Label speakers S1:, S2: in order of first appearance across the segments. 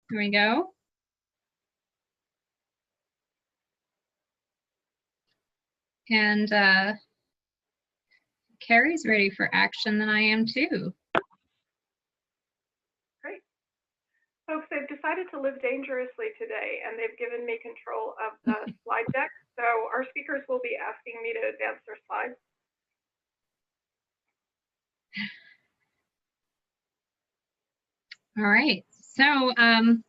S1: Here we go. And Carrie's ready for action, and I am too.
S2: Great. Folks, they've decided to live dangerously today, and they've given me control of the slide deck. So our speakers will be asking me to advance their slides.
S1: All right, so I'm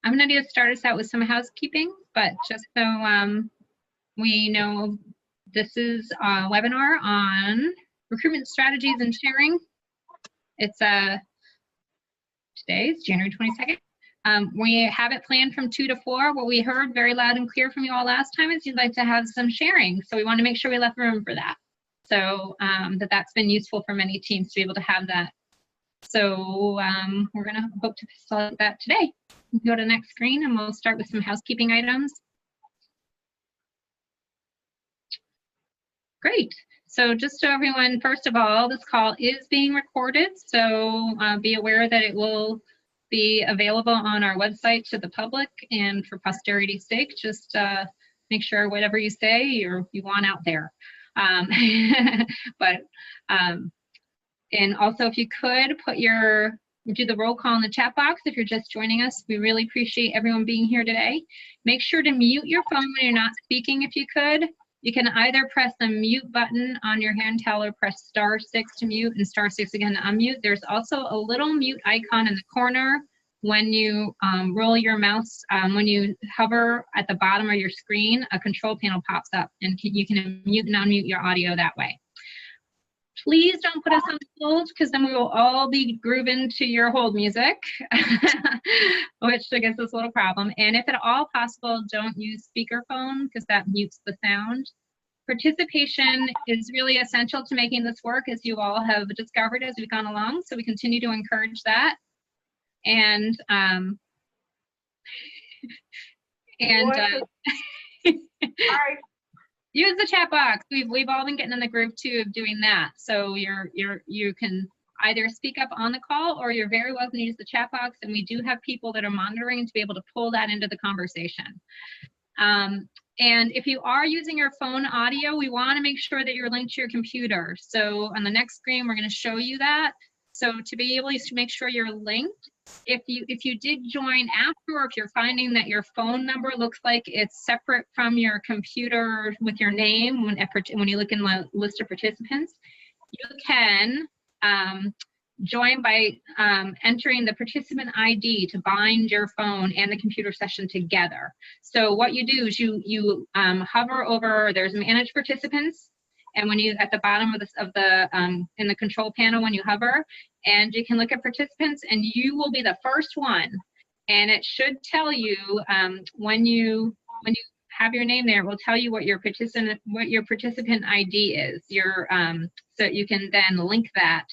S1: going to start us out with some housekeeping, but just so we know, this is a webinar on recruitment strategies and sharing. It's today is January 22nd. We have it planned from 2 to 4. What we heard very loud and clear from you all last time is you'd like to have some sharing. So we want to make sure we left room for that. So that's been useful for many teams to be able to have that. So we're going to hope to facilitate that today. Go to the next screen and we'll start with some housekeeping items. Great. So just so everyone, first of all, this call is being recorded. So be aware that it will be available on our website to the public, and for posterity's sake, just make sure whatever you say you want out there. And also, if you could do the roll call in the chat box if you're just joining us. We really appreciate everyone being here today. Make sure to mute your phone when you're not speaking if you could. You can either press the mute button on your handheld or press *6 to mute and *6 again to unmute. There's also a little mute icon in the corner when you roll your mouse. When you hover at the bottom of your screen, a control panel pops up and you can mute and unmute your audio that way. Please don't put us on hold, because then we will all be grooving to your hold music, which I guess is a little problem. And if at all possible, don't use speakerphone, because that mutes the sound. Participation is really essential to making this work, as you all have discovered as we've gone along. So we continue to encourage that. And
S2: All right.
S1: Use the chat box. We've all been getting in the groove too of doing that. So you can either speak up on the call, or you're very welcome to use the chat box. And we do have people that are monitoring to be able to pull that into the conversation. And if you are using your phone audio, we want to make sure that you're linked to your computer. So on the next screen, we're going to show you that. So to be able to make sure you're linked, if you did join after, or if you're finding that your phone number looks like it's separate from your computer with your name when you look in the list of participants, you can join by entering the participant ID to bind your phone and the computer session together. So what you do is you hover over, there's manage participants, and when you at the bottom of in the control panel, when you hover, and you can look at participants, and you will be the first one, and it should tell you when you have your name there, it will tell you what your participant ID is. So you can then link that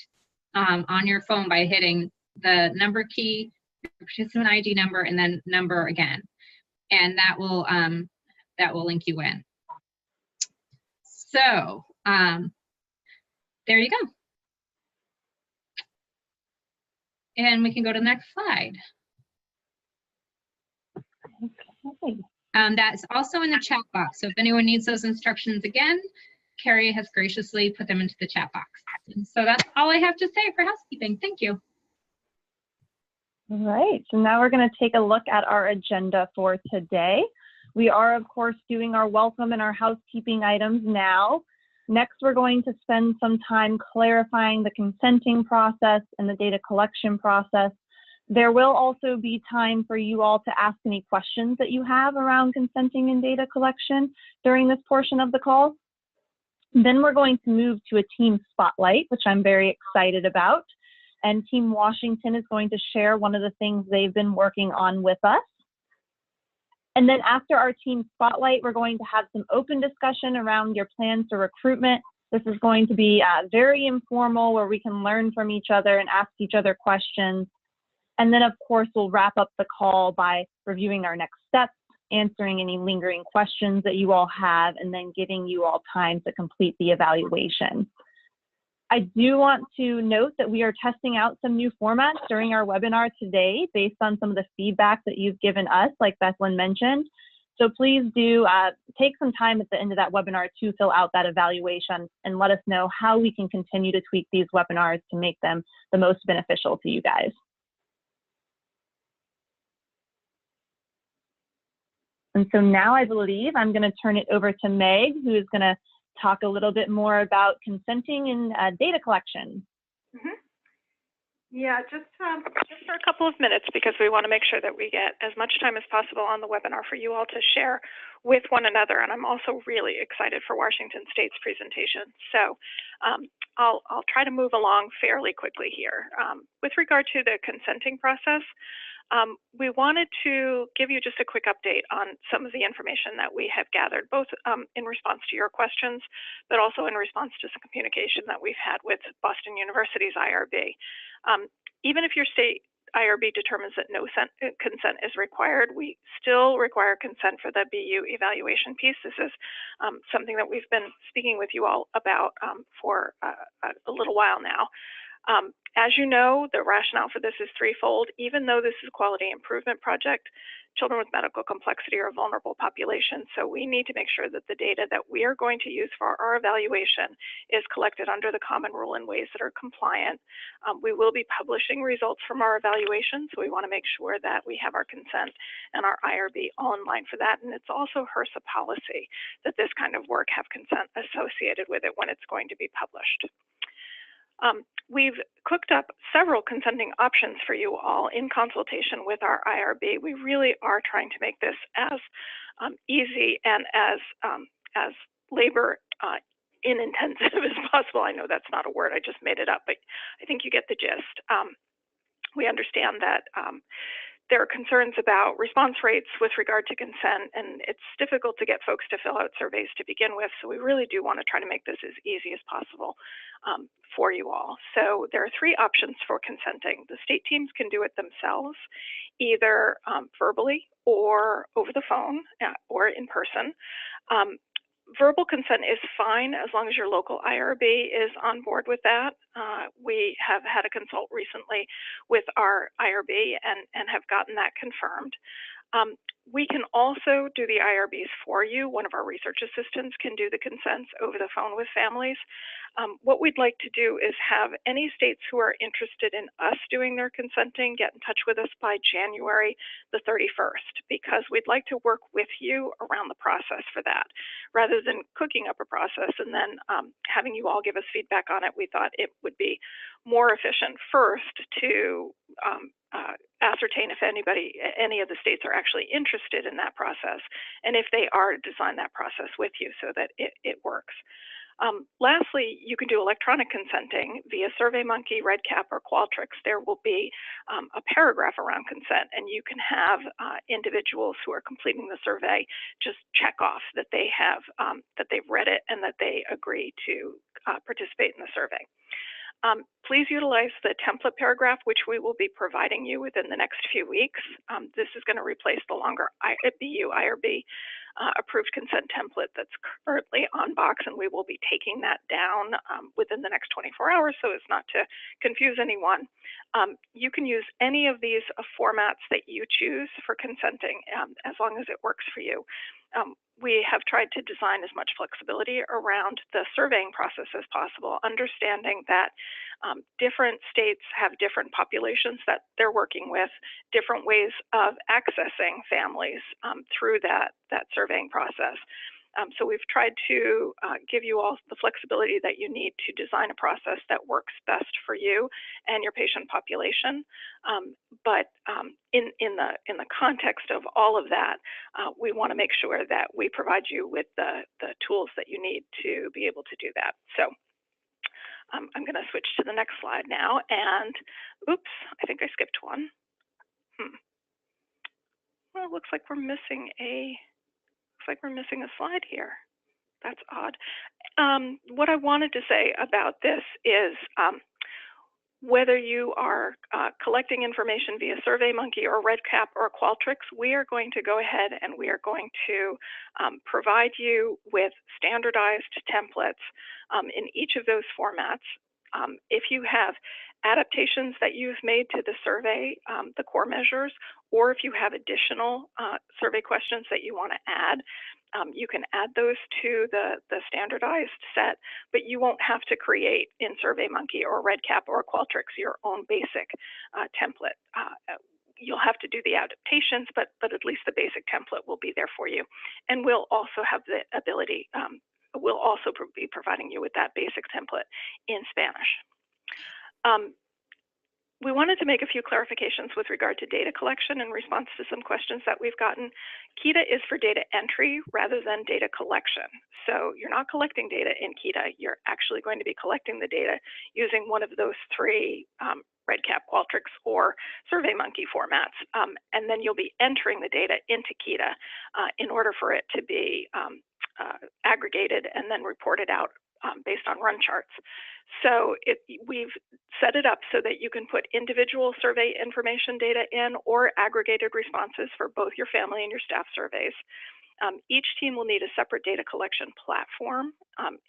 S1: on your phone by hitting the number key, participant ID number, and then number again, and that will link you in. So there you go. And we can go to the next slide.
S3: Okay.
S1: That's also in the chat box. So if anyone needs those instructions again, Carrie has graciously put them into the chat box. And so that's all I have to say for housekeeping. Thank you.
S3: All right, so now we're going to take a look at our agenda for today. We are, of course, doing our welcome and our housekeeping items now. Next, we're going to spend some time clarifying the consenting process and the data collection process. There will also be time for you all to ask any questions that you have around consenting and data collection during this portion of the call. Then we're going to move to a team spotlight, which I'm very excited about. And Team Washington is going to share one of the things they've been working on with us. And then after our team spotlight, we're going to have some open discussion around your plans for recruitment. This is going to be very informal, where we can learn from each other and ask each other questions. And then, of course, we'll wrap up the call by reviewing our next steps, answering any lingering questions that you all have, and then giving you all time to complete the evaluation. I do want to note that we are testing out some new formats during our webinar today based on some of the feedback that you've given us, like Bethlyn mentioned. So please do take some time at the end of that webinar to fill out that evaluation and let us know how we can continue to tweak these webinars to make them the most beneficial to you guys. And so now I believe I'm going to turn it over to Meg, who is going to talk a little bit more about consenting and data collection.
S2: Yeah, just for a couple of minutes, because we want to make sure that we get as much time as possible on the webinar for you all to share with one another. And I'm also really excited for Washington State's presentation. So I'll try to move along fairly quickly here. With regard to the consenting process, we wanted to give you just a quick update on some of the information that we have gathered, both in response to your questions, but also in response to some communication that we've had with Boston University's IRB. Even if your state IRB determines that no consent is required, we still require consent for the BU evaluation piece. This is something that we've been speaking with you all about for a little while now. As you know, the rationale for this is threefold. Even though this is a quality improvement project, children with medical complexity are a vulnerable population, so we need to make sure that the data that we are going to use for our evaluation is collected under the common rule in ways that are compliant. We will be publishing results from our evaluation, so we want to make sure that we have our consent and our IRB all in line for that. And it's also HRSA policy that this kind of work have consent associated with it when it's going to be published. We've cooked up several consenting options for you all in consultation with our IRB. We really are trying to make this as easy and as labor inintensive as possible. I know that's not a word, I just made it up, but I think you get the gist. We understand that there are concerns about response rates with regard to consent, and it's difficult to get folks to fill out surveys to begin with. So we really do want to try to make this as easy as possible for you all. So there are three options for consenting. The state teams can do it themselves, either verbally or over the phone or in person. Verbal consent is fine as long as your local IRB is on board with that. We have had a consult recently with our IRB and have gotten that confirmed. We can also do the IRBs for you. One of our research assistants can do the consents over the phone with families. What we'd like to do is have any states who are interested in us doing their consenting get in touch with us by January the 31st, because we'd like to work with you around the process for that. Rather than cooking up a process and then having you all give us feedback on it, we thought it would be more efficient first to ascertain if any of the states are actually interested in that process, and if they are, design that process with you so that it works. Lastly, you can do electronic consenting via SurveyMonkey, REDCap, or Qualtrics. There will be a paragraph around consent, and you can have individuals who are completing the survey just check off that they have that they've read it and that they agree to participate in the survey. Please utilize the template paragraph, which we will be providing you within the next few weeks. This is going to replace the longer BU IRB approved consent template that's currently on box, and we will be taking that down within the next 24 hours so as not to confuse anyone. You can use any of these formats that you choose for consenting as long as it works for you. We have tried to design as much flexibility around the surveying process as possible, understanding that different states have different populations that they're working with, different ways of accessing families through that surveying process. So we've tried to give you all the flexibility that you need to design a process that works best for you and your patient population. But in the context of all of that, we want to make sure that we provide you with the tools that you need to be able to do that. So I'm going to switch to the next slide now. And oops, I think I skipped one. Well, it looks like we're missing a slide here. That's odd. What I wanted to say about this is whether you are collecting information via SurveyMonkey or REDCap or Qualtrics, we are going to go ahead and we are going to provide you with standardized templates in each of those formats. If you have adaptations that you've made to the survey, the core measures, or if you have additional survey questions that you want to add, you can add those to the standardized set, but you won't have to create in SurveyMonkey or REDCap or Qualtrics your own basic template. You'll have to do the adaptations, but at least the basic template will be there for you. And we'll also have the ability, we'll also be providing you with that basic template in Spanish. We wanted to make a few clarifications with regard to data collection in response to some questions that we've gotten. KEDA is for data entry rather than data collection. So you're not collecting data in KEDA, you're actually going to be collecting the data using one of those three REDCap, Qualtrics, or SurveyMonkey formats. And then you'll be entering the data into KEDA in order for it to be aggregated and then reported out based on run charts. So we've set it up so that you can put individual survey information data in or aggregated responses for both your family and your staff surveys. Each team will need a separate data collection platform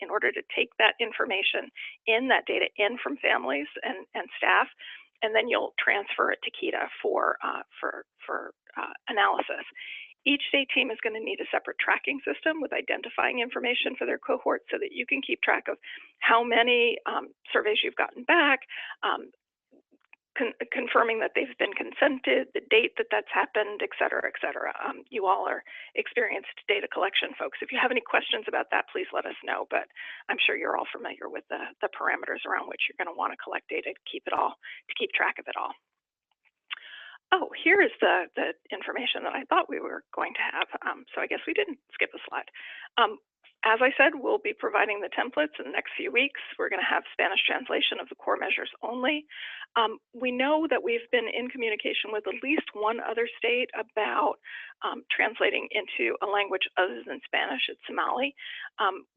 S2: in order to take that information that data in from families and staff, and then you'll transfer it to KEDA for analysis. Each state team is going to need a separate tracking system with identifying information for their cohort so that you can keep track of how many surveys you've gotten back, confirming that they've been consented, the date that that's happened, et cetera, et cetera. You all are experienced data collection folks. If you have any questions about that, please let us know, but I'm sure you're all familiar with the parameters around which you're going to want to collect data to keep track of it all. Oh, here is the information that I thought we were going to have. So I guess we didn't skip a slide. As I said, we'll be providing the templates in the next few weeks. We're going to have Spanish translation of the core measures only. We know that we've been in communication with at least one other state about translating into a language other than Spanish. It's Somali.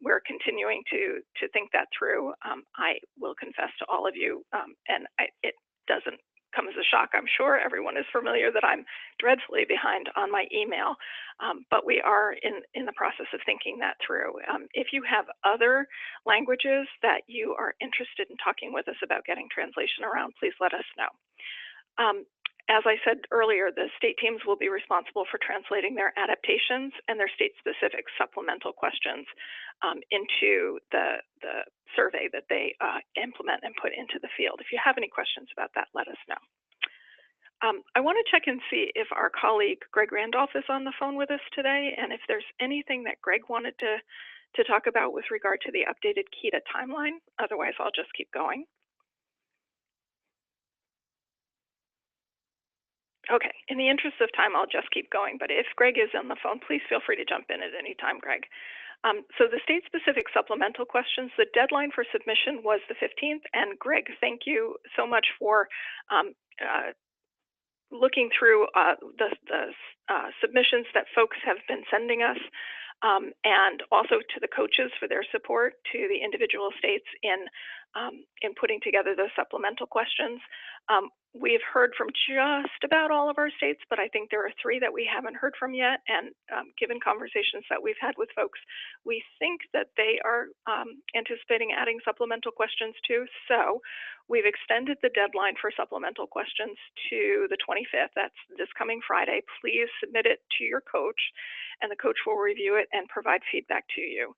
S2: We're continuing to think that through. I will confess to all of you, and it doesn't come as a shock, I'm sure everyone is familiar that I'm dreadfully behind on my email, but we are in the process of thinking that through. If you have other languages that you are interested in talking with us about getting translation around, please let us know. As I said earlier, the state teams will be responsible for translating their adaptations and their state-specific supplemental questions into the survey that they implement and put into the field. If you have any questions about that, let us know. I want to check and see if our colleague Greg Randolph is on the phone with us today, and if there's anything that Greg wanted to talk about with regard to the updated KEDA timeline. Otherwise, I'll just keep going. Okay, in the interest of time, I'll just keep going, but if Greg is on the phone, please feel free to jump in at any time, Greg. So the state-specific supplemental questions, the deadline for submission was the 15th, and Greg, thank you so much for looking through the submissions that folks have been sending us, and also to the coaches for their support, to the individual states in putting together those supplemental questions. We've heard from just about all of our states, but I think there are 3 that we haven't heard from yet. And given conversations that we've had with folks, we think that they are anticipating adding supplemental questions too. So we've extended the deadline for supplemental questions to the 25th. That's this coming Friday. Please submit it to your coach, and the coach will review it and provide feedback to you.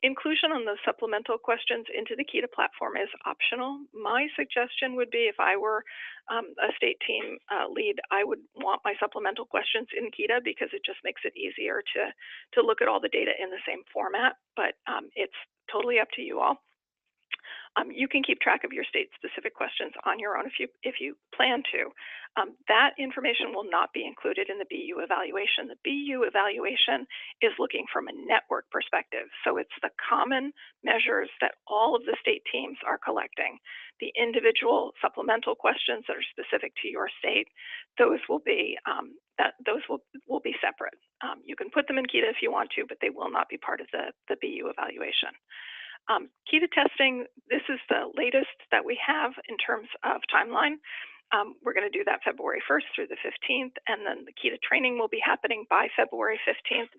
S2: Inclusion on the supplemental questions into the KEDA platform is optional. My suggestion would be, if I were a state team lead, I would want my supplemental questions in KEDA because it just makes it easier to look at all the data in the same format, but it's totally up to you all. You can keep track of your state-specific questions on your own if you plan to. That information will not be included in the BU evaluation. The BU evaluation is looking from a network perspective. So it's the common measures that all of the state teams are collecting. The individual supplemental questions that are specific to your state, those will be separate. You can put them in KEDA if you want to, but they will not be part of the BU evaluation. KEDA testing, this is the latest that we have in terms of timeline. We're going to do that February 1st through the 15th, and then the KEDA training will be happening by February 15th.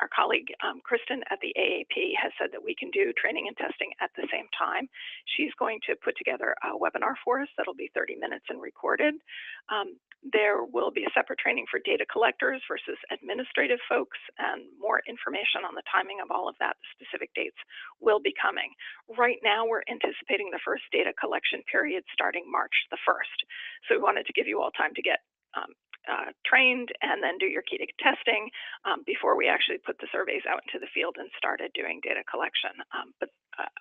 S2: our colleague Kristen at the AAP has said that we can do training and testing at the same time. She's going to put together a webinar for us that'll be 30 minutes and recorded. There will be a separate training for data collectors versus administrative folks, and more information on the timing of all of that, the specific dates, will be coming. Right now, we're anticipating the first data collection period starting March the 1st. So we wanted to give you all time to get trained and then do your key testing before we actually put the surveys out into the field and started doing data collection. But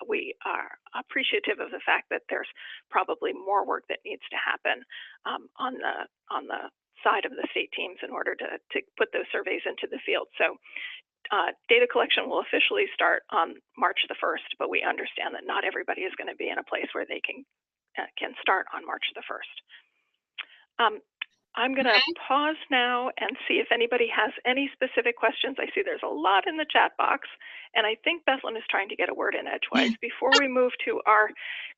S2: we are appreciative of the fact that there's probably more work that needs to happen on the side of the state teams in order to put those surveys into the field. So data collection will officially start on March the 1st, but we understand that not everybody is going to be in a place where they can start on March the 1st. I'm going to pause now and see if anybody has any specific questions. I see there's a lot in the chat box, and I think Bethlen is trying to get a word in edgewise. Before we move to our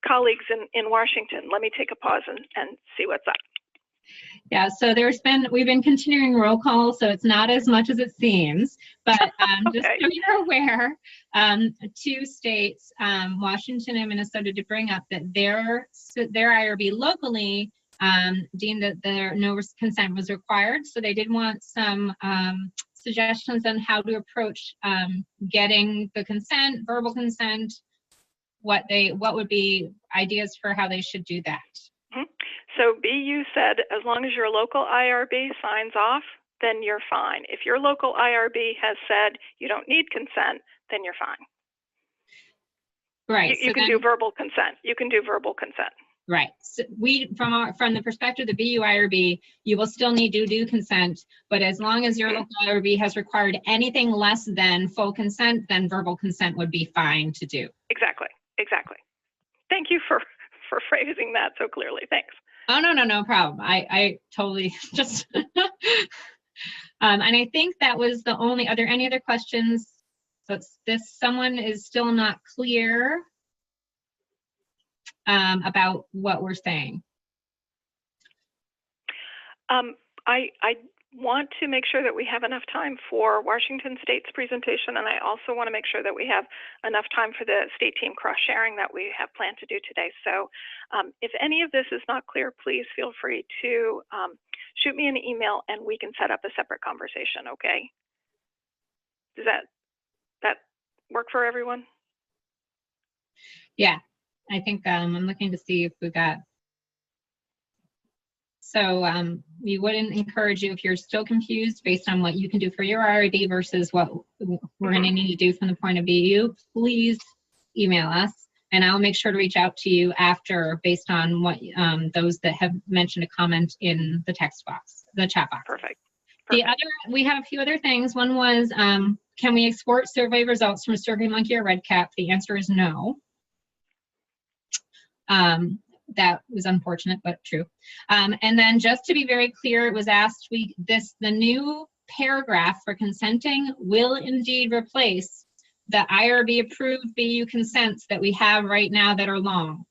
S2: colleagues in Washington, let me take a pause and see what's up.
S1: Yeah, so we've been continuing roll call, so it's not as much as it seems, but
S2: Okay.
S1: just so you're aware, 2 states, Washington and Minnesota, to bring up that their IRB locally deemed that no consent was required. So they did want some suggestions on how to approach getting the consent, verbal consent, what would be ideas for how they should do that.
S2: Mm-hmm. So BU said, as long as your local IRB signs off, then you're fine. If your local IRB has said you don't need consent, then you're fine.
S1: Right.
S2: You can do verbal consent. You can do verbal consent.
S1: Right. So from the perspective of the BU IRB, you will still need to do consent, but as long as your local IRB has required anything less than full consent, then verbal consent would be fine to do.
S2: Exactly. Thank you for phrasing that so clearly. Thanks.
S1: Oh, no problem. I totally just, and I think that was the only, are there any other questions? So someone is still not clear about what we're saying.
S2: I want to make sure that we have enough time for Washington State's presentation, and I also want to make sure that we have enough time for the state team cross-sharing that we have planned to do today. So if any of this is not clear, please feel free to shoot me an email and we can set up a separate conversation, okay? Does that work for everyone?
S1: Yeah, I think I'm looking to see if we got. So we wouldn't encourage you, if you're still confused based on what you can do for your IRD versus what we're going to need to do from the point of view, please email us and I'll make sure to reach out to you after based on what those that have mentioned a comment in the text box, the chat box.
S2: Perfect.
S1: We have a few other things. One was, can we export survey results from SurveyMonkey or RedCap? The answer is no. That was unfortunate, but true. And then just to be very clear, it was asked, the new paragraph for consenting will indeed replace the IRB approved BU consents that we have right now that are long.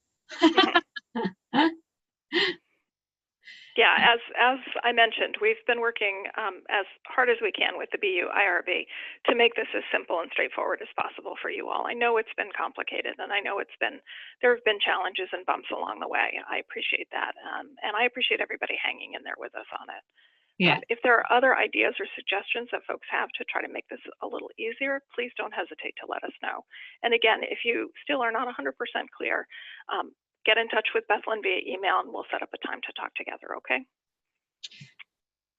S2: Yeah, as I mentioned, we've been working as hard as we can with the BU IRB to make this as simple and straightforward as possible for you all. I know it's been complicated, and I know there have been challenges and bumps along the way. I appreciate that, and I appreciate everybody hanging in there with us on it.
S1: Yeah.
S2: If there are other ideas or suggestions that folks have to try to make this a little easier, please don't hesitate to let us know. And again, if you still are not 100% clear, get in touch with Bethlen via email and we'll set up a time to talk together, okay?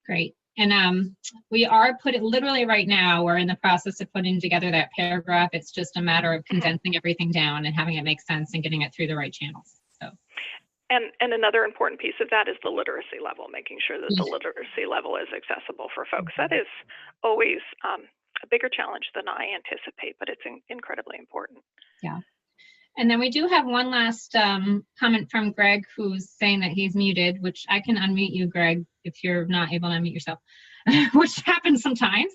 S1: Great. And we are literally right now, we're in the process of putting together that paragraph. It's just a matter of condensing everything down and having it make sense and getting it through the right channels. So.
S2: And another important piece of that is the literacy level, making sure that the literacy level is accessible for folks. That is always a bigger challenge than I anticipate, but it's incredibly important.
S1: Yeah. And then we do have one last comment from Greg, who's saying that he's muted, which I can unmute you, Greg, if you're not able to unmute yourself, which happens sometimes.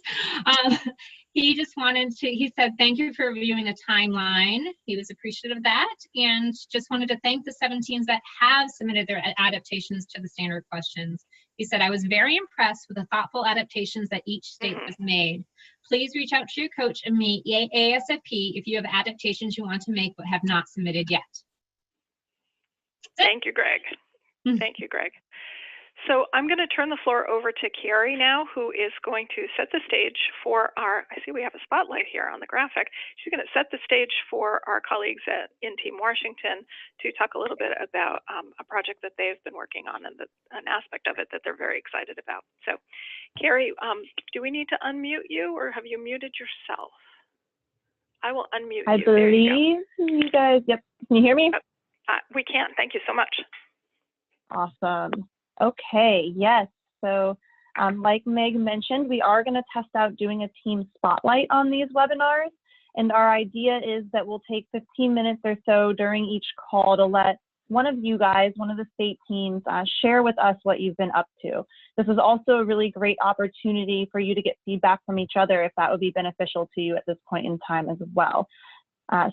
S1: He just he said, thank you for reviewing the timeline. He was appreciative of that and just wanted to thank the 7 teams that have submitted their adaptations to the standard questions. He said, I was very impressed with the thoughtful adaptations that each state has made. Please reach out to your coach and me ASAP if you have adaptations you want to make but have not submitted yet.
S2: Thank you, Greg. Thank you, Greg. So I'm going to turn the floor over to Carrie now, who is going to set the stage for our, I see we have a spotlight here on the graphic. She's going to set the stage for our colleagues in Team Washington to talk a little bit about a project that they've been working on and an aspect of it that they're very excited about. So Carrie, do we need to unmute you or have you muted yourself? I will unmute you.
S3: I believe you guys, yep. Can you hear me?
S2: We can. Thank you so much.
S3: Awesome. Okay, yes. So like Meg mentioned, we are going to test out doing a team spotlight on these webinars. And our idea is that we'll take 15 minutes or so during each call to let one of you guys, one of the state teams, share with us what you've been up to. This is also a really great opportunity for you to get feedback from each other if that would be beneficial to you at this point in time as well.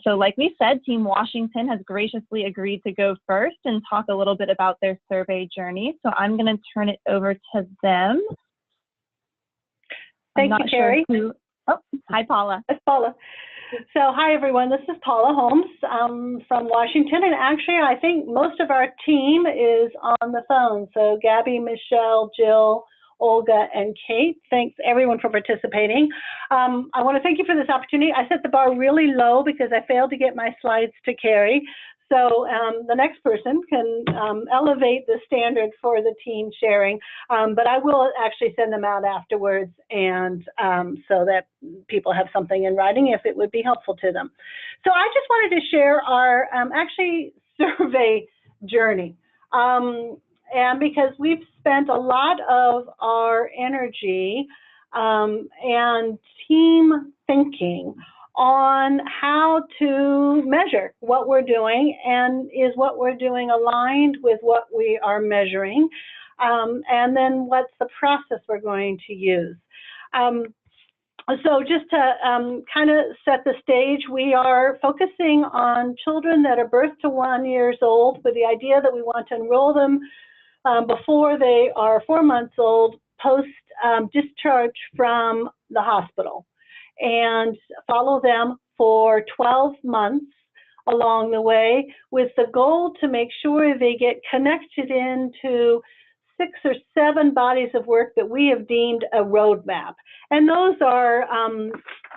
S3: So like we said, Team Washington has graciously agreed to go first and talk a little bit about their survey journey. So I'm going to turn it over to them.
S4: Thank you, Carrie.
S3: Oh, hi, Paula.
S4: It's Paula. So hi, everyone. This is Paula Holmes from Washington. And actually, I think most of our team is on the phone. So Gabby, Michelle, Jill, Olga, and Kate. Thanks everyone for participating. I want to thank you for this opportunity. I set the bar really low because I failed to get my slides to Carrie. So the next person can elevate the standard for the team sharing, but I will actually send them out afterwards, and so that people have something in writing if it would be helpful to them. So I just wanted to share our actually survey journey. And because we've spent a lot of our energy and team thinking on how to measure what we're doing, and is what we're doing aligned with what we are measuring, and then what's the process we're going to use. So just to kind of set the stage, we are focusing on children that are birth to 1 year old with the idea that we want to enroll them before they are 4 months old, post discharge from the hospital, and follow them for 12 months along the way, with the goal to make sure they get connected into 6 or 7 bodies of work that we have deemed a roadmap. And those are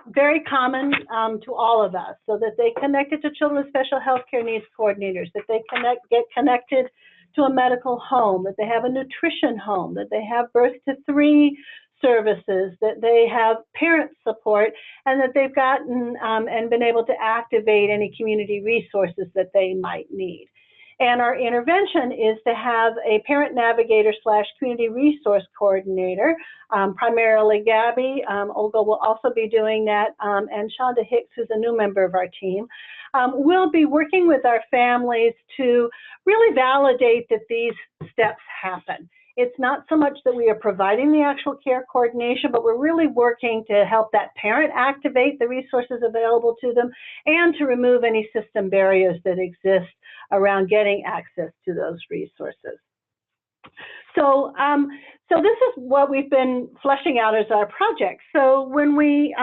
S4: very common to all of us, so that they connected to children with special health care needs coordinators, that they get connected to a medical home, that they have a nutrition home, that they have birth to 3 services, that they have parent support, and that they've gotten and been able to activate any community resources that they might need. And our intervention is to have a parent navigator / community resource coordinator, primarily Gabby. Olga will also be doing that, and Shonda Hicks, who's a new member of our team. We'll be working with our families to really validate that these steps happen. It's not so much that we are providing the actual care coordination, but we're really working to help that parent activate the resources available to them, and to remove any system barriers that exist around getting access to those resources. So, so this is what we've been fleshing out as our project. So when we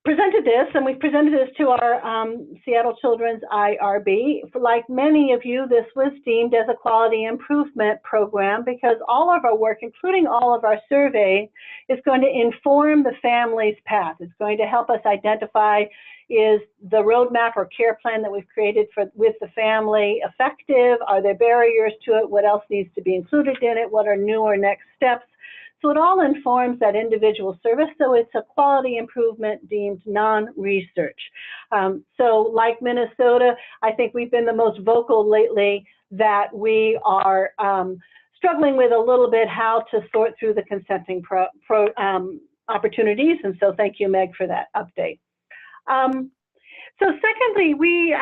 S4: presented this, and we presented this to our Seattle Children's IRB. Like many of you, this was deemed as a quality improvement program, because all of our work, including all of our survey, is going to inform the family's path. It's going to help us identify, is the roadmap or care plan that we've created with the family effective? Are there barriers to it? What else needs to be included in it? What are new or next steps? So it all informs that individual service, so it's a quality improvement deemed non-research. So like Minnesota, I think we've been the most vocal lately that we are struggling with a little bit how to sort through the consenting opportunities, and so thank you, Meg, for that update. So secondly, we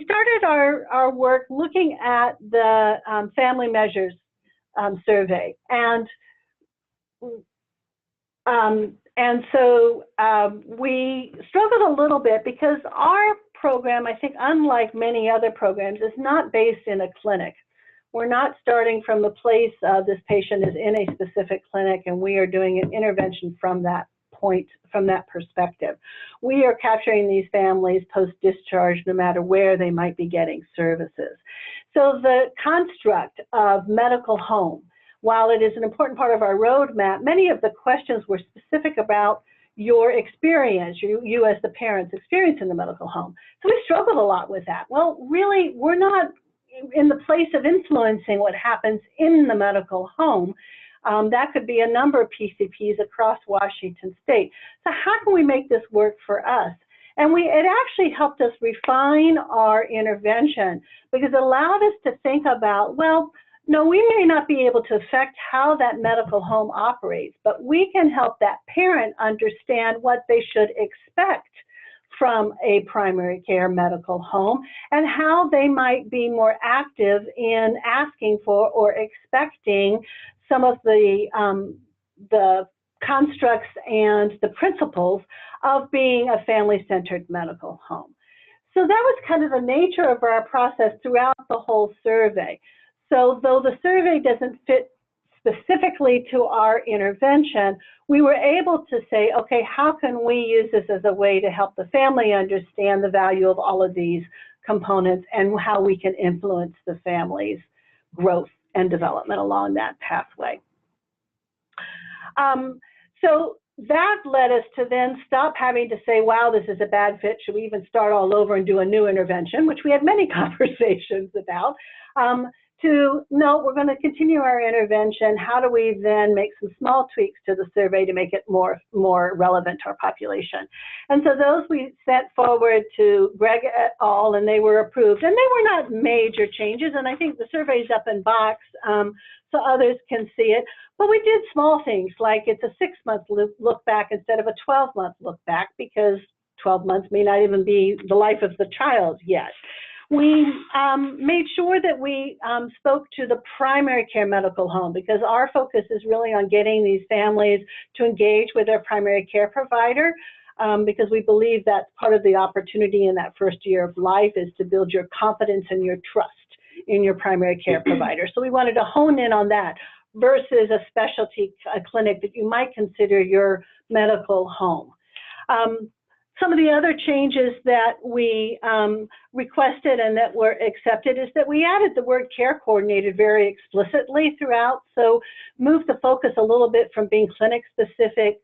S4: started our work looking at the family measures survey, and so we struggled a little bit because our program, I think, unlike many other programs, is not based in a clinic. we're not starting from the place of this patient is in a specific clinic and we are doing an intervention from that point, from that perspective. We are capturing these families post-discharge no matter where they might be getting services. So the construct of medical home, while it is an important part of our roadmap, many of the questions were specific about your experience, you as the parents' experience in the medical home. So we struggled a lot with that. Well, really, we're not in the place of influencing what happens in the medical home. That could be a number of PCPs across Washington State. So how can we make this work for us? And it actually helped us refine our intervention because it allowed us to think about, well, no, we may not be able to affect how that medical home operates, but we can help that parent understand what they should expect from a primary care medical home and how they might be more active in asking for or expecting some of the constructs and the principles of being a family-centered medical home. So that was kind of the nature of our process throughout the whole survey. So though the survey doesn't fit specifically to our intervention, we were able to say, okay, how can we use this as a way to help the family understand the value of all of these components and how we can influence the family's growth and development along that pathway. So that led us to then stop having to say, wow, this is a bad fit. Should we even start all over and do a new intervention, which we had many conversations about, to no, we're going to continue our intervention. How do we then make some small tweaks to the survey to make it more relevant to our population? And so those we sent forward to Greg et al. And they were approved. And they were not major changes. And I think the survey's up in box so others can see it. But we did small things like it's a 6-month look back instead of a 12-month look back because 12 months may not even be the life of the child yet. We made sure that we spoke to the primary care medical home because our focus is really on getting these families to engage with their primary care provider because we believe that's part of the opportunity in that first year of life is to build your confidence and your trust in your primary care provider. So we wanted to hone in on that versus a specialty clinic that you might consider your medical home. Some of the other changes that we requested and that were accepted is that we added the word care coordinator very explicitly throughout. So moved the focus a little bit from being clinic specific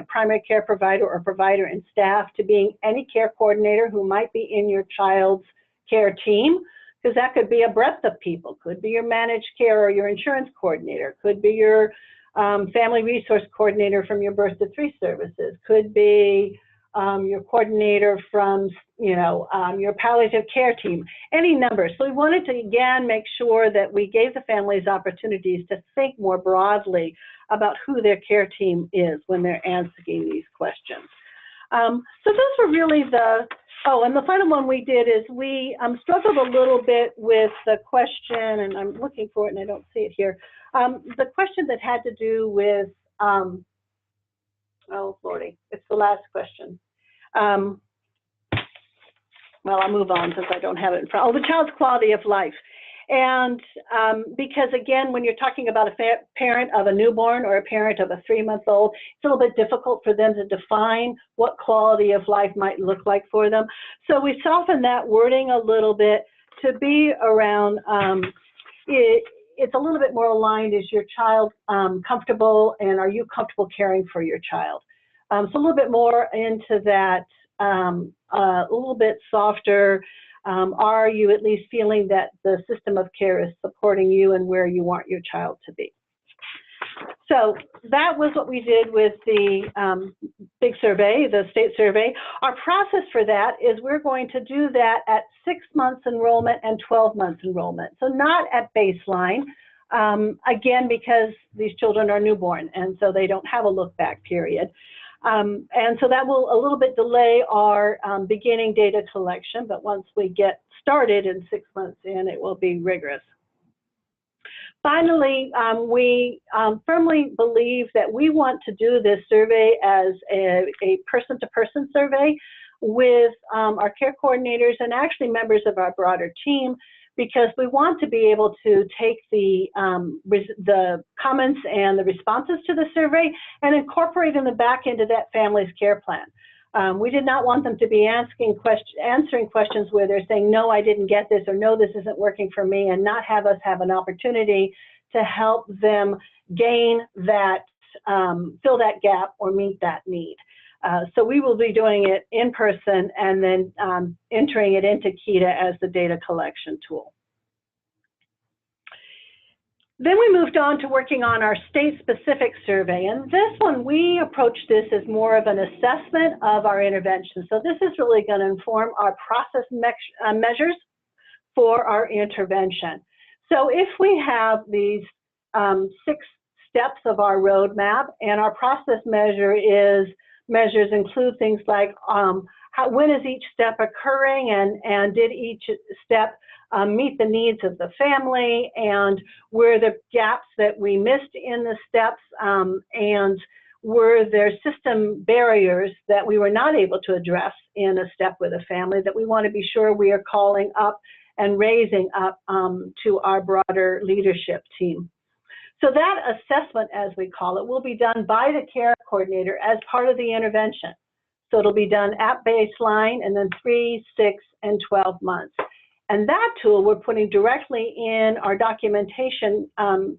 S4: primary care provider or provider and staff to being any care coordinator who might be in your child's care team, because that could be a breadth of people. Could be your managed care or your insurance coordinator. Could be your family resource coordinator from your birth to 3 services. Could be your coordinator from, your palliative care team, any number. So we wanted to, again, make sure that we gave the families opportunities to think more broadly about who their care team is when they're answering these questions. So those were really and the final one we did is we struggled a little bit with the question, and I'm looking for it and I don't see it here, the question that had to do with, oh, Lordy, it's the last question. Well, I'll move on since I don't have it in front. Oh, the child's quality of life. And because, again, when you're talking about a parent of a newborn or a parent of a 3-month-old, it's a little bit difficult for them to define what quality of life might look like for them. So we softened that wording a little bit to be around, it's a little bit more aligned. Is your child comfortable, and are you comfortable caring for your child? So a little bit more into that, a little bit softer. Are you at least feeling that the system of care is supporting you and where you want your child to be? So that was what we did with the big survey, the state survey. Our process for that is we're going to do that at 6 months enrollment and 12 months enrollment. So not at baseline, again, because these children are newborn and so they don't have a look back period. And so that will a little bit delay our beginning data collection, but once we get started in 6 months in, it will be rigorous. Finally, we firmly believe that we want to do this survey as a person-to-person survey with our care coordinators and actually members of our broader team, because we want to be able to take the comments and the responses to the survey and incorporate in the back into that family's care plan. We did not want them to be answering questions where they're saying, no, I didn't get this, or no, this isn't working for me, and not have us have an opportunity to help them gain that, fill that gap or meet that need. So we will be doing it in person and then entering it into KEDA as the data collection tool. Then we moved on to working on our state-specific survey, and this one we approached this as more of an assessment of our intervention. So this is really going to inform our process measures for our intervention. So if we have these 6 steps of our roadmap, and our process measures include things like when is each step occurring, and did each step meet the needs of the family, and were the gaps that we missed in the steps, and were there system barriers that we were not able to address in a step with a family that we want to be sure we are calling up and raising up to our broader leadership team. So that assessment, as we call it, will be done by the care coordinator as part of the intervention. So it'll be done at baseline and then 3, 6, and 12 months. And that tool we're putting directly in our documentation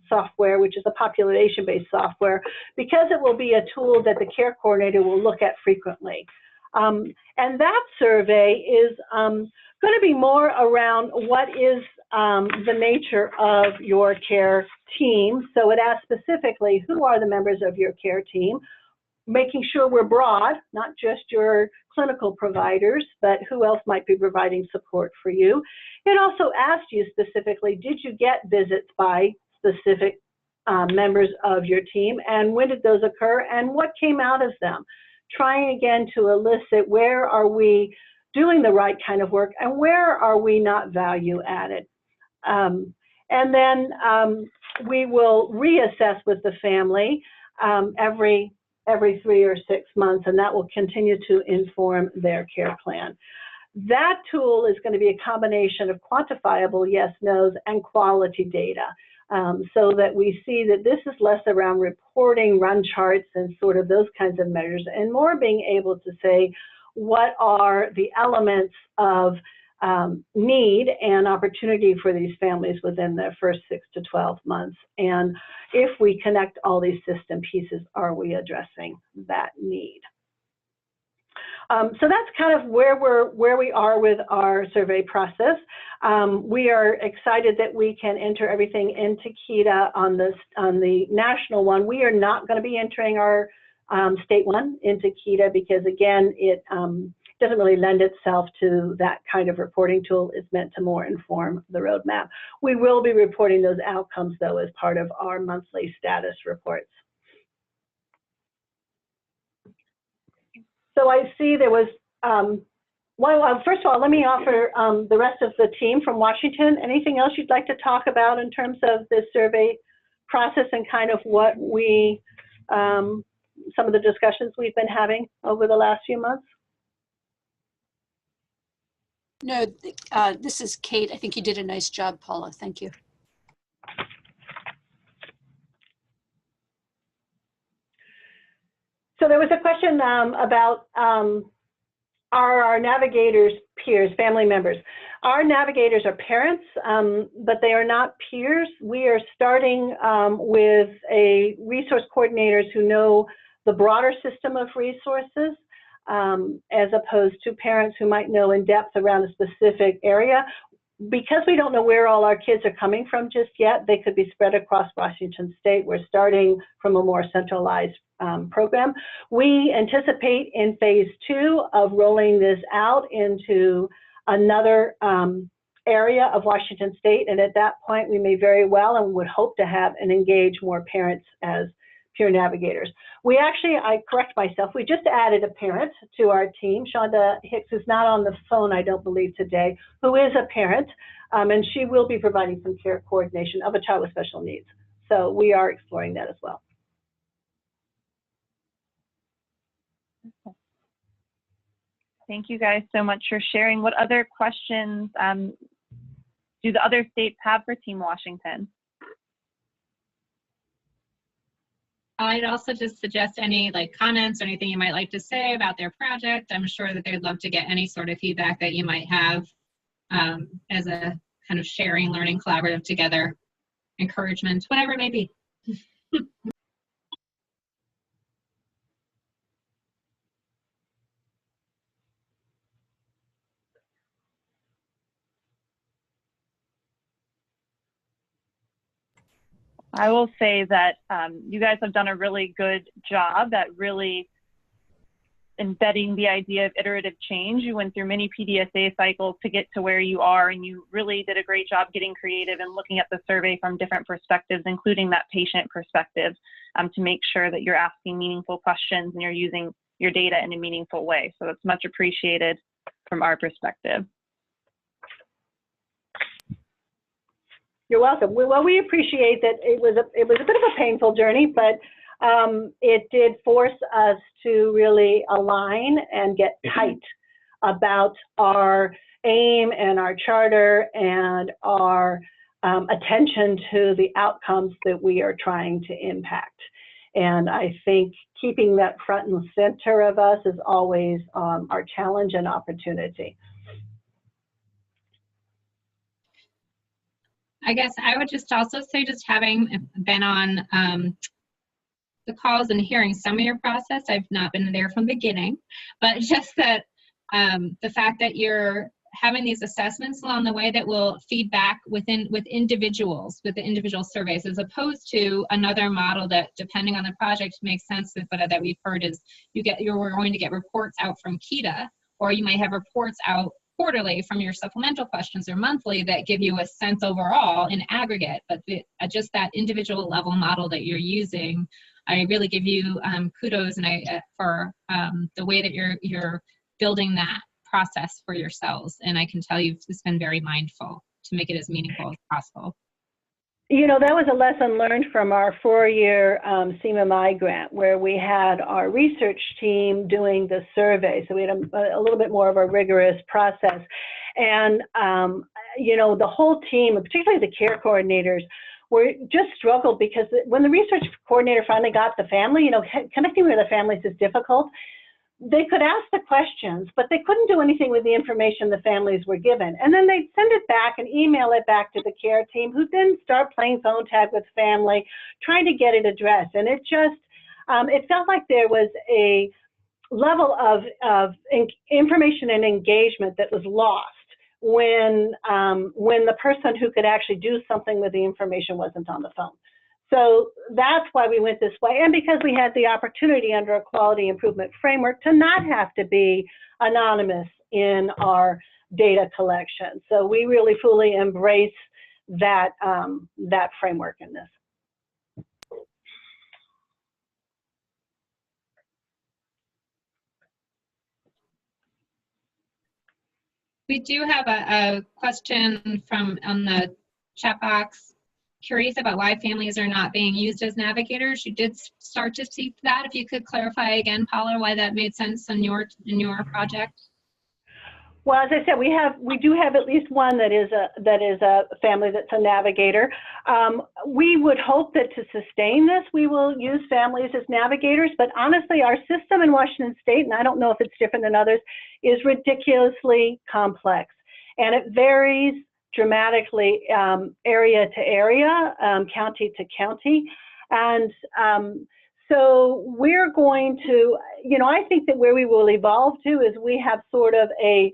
S4: software, which is a population-based software, because it will be a tool that the care coordinator will look at frequently. And that survey is going to be more around what is the nature of your care team. So it asks specifically, who are the members of your care team? Making sure we're broad, not just your clinical providers, but who else might be providing support for you. It also asked you specifically, did you get visits by specific members of your team, and when did those occur, and what came out of them? Trying again to elicit, where are we doing the right kind of work, and where are we not value added? And then we will reassess with the family every 3 or 6 months, and that will continue to inform their care plan. That tool is going to be a combination of quantifiable yes, no's, and quality data, so that we see that this is less around reporting run charts and sort of those kinds of measures, and more being able to say what are the elements of need and opportunity for these families within their first 6 to 12 months. And if we connect all these system pieces, are we addressing that need? So that's kind of where we are with our survey process. We are excited that we can enter everything into KEDA on the national one. We are not going to be entering our state one into KEDA because, again, it doesn't really lend itself to that kind of reporting tool. It's meant to more inform the roadmap. We will be reporting those outcomes, though, as part of our monthly status reports. So I see there was, well, first of all, let me offer the rest of the team from Washington. Anything else you'd like to talk about in terms of this survey process and kind of what we, some of the discussions we've been having over the last few months?
S5: No, this is Kate. I think you did a nice job, Paula. Thank you.
S4: So there was a question about are our navigators peers, family members? Our navigators are parents, but they are not peers. We are starting with resource coordinators who know the broader system of resources, as opposed to parents who might know in depth around a specific area. Because we don't know where all our kids are coming from just yet, they could be spread across Washington State. We're starting from a more centralized program. We anticipate in phase 2 of rolling this out into another area of Washington State, and at that point we may very well and would hope to have and engage more parents as peer navigators. We actually, I correct myself, we just added a parent to our team, Shonda Hicks, who's not on the phone, I don't believe today, who is a parent, and she will be providing some care coordination of a child with special needs. So we are exploring that as well.
S3: Thank you guys so much for sharing. What other questions do do the other states have for Team Washington?
S1: I'd also just suggest any like comments or anything you might like to say about their project. I'm sure that they'd love to get any sort of feedback that you might have as a kind of sharing, learning, collaborative together, encouragement, whatever it may be.
S3: I will say that you guys have done a really good job at really embedding the idea of iterative change. You went through many PDSA cycles to get to where you are, and you really did a great job getting creative and looking at the survey from different perspectives, including that patient perspective, to make sure that you're asking meaningful questions and you're using your data in a meaningful way. So it's much appreciated from our perspective.
S4: You're welcome. Well, we appreciate that it was a bit of a painful journey, but it did force us to really align and get tight about our aim and our charter and our attention to the outcomes that we are trying to impact. And I think keeping that front and center of us is always our challenge and opportunity.
S1: I guess I would just also say, just having been on the calls and hearing some of your process, I've not been there from the beginning, but just that the fact that you're having these assessments along the way that will feed back with individuals, with the individual surveys, as opposed to another model that, depending on the project, makes sense, but that we've heard is you're going to get reports out from KETA, or you might have reports out quarterly from your supplemental questions or monthly that give you a sense overall in aggregate. But just that individual level model that you're using, I really give you kudos and for the way that you're building that process for yourselves. And I can tell you've just been very mindful to make it as meaningful as possible.
S4: You know, that was a lesson learned from our 4-year CMMI grant, where we had our research team doing the survey. So we had a little bit more of a rigorous process. And, you know, the whole team, particularly the care coordinators, were just struggled because when the research coordinator finally got the family, you know, connecting with the families is difficult. They could ask the questions, but they couldn't do anything with the information the families were given. And then they'd send it back and email it back to the care team, who then start playing phone tag with family, trying to get it addressed. And it just, it felt like there was a level of information and engagement that was lost when the person who could actually do something with the information wasn't on the phone. So that's why we went this way, and because we had the opportunity under a quality improvement framework to not have to be anonymous in our data collection. So we really fully embrace that, that framework in this.
S1: We do have a question on the chat box. Curious about why families are not being used as navigators. You did start to see that. If you could clarify again, Paula, why that made sense in your project.
S4: Well, as I said, we do have at least one that is a family that's a navigator. We would hope that to sustain this, we will use families as navigators. But honestly, our system in Washington State, and I don't know if it's different than others, is ridiculously complex, and it varies dramatically area to area, county to county. And so we're going to, you know, I think that where we will evolve to is we have sort of a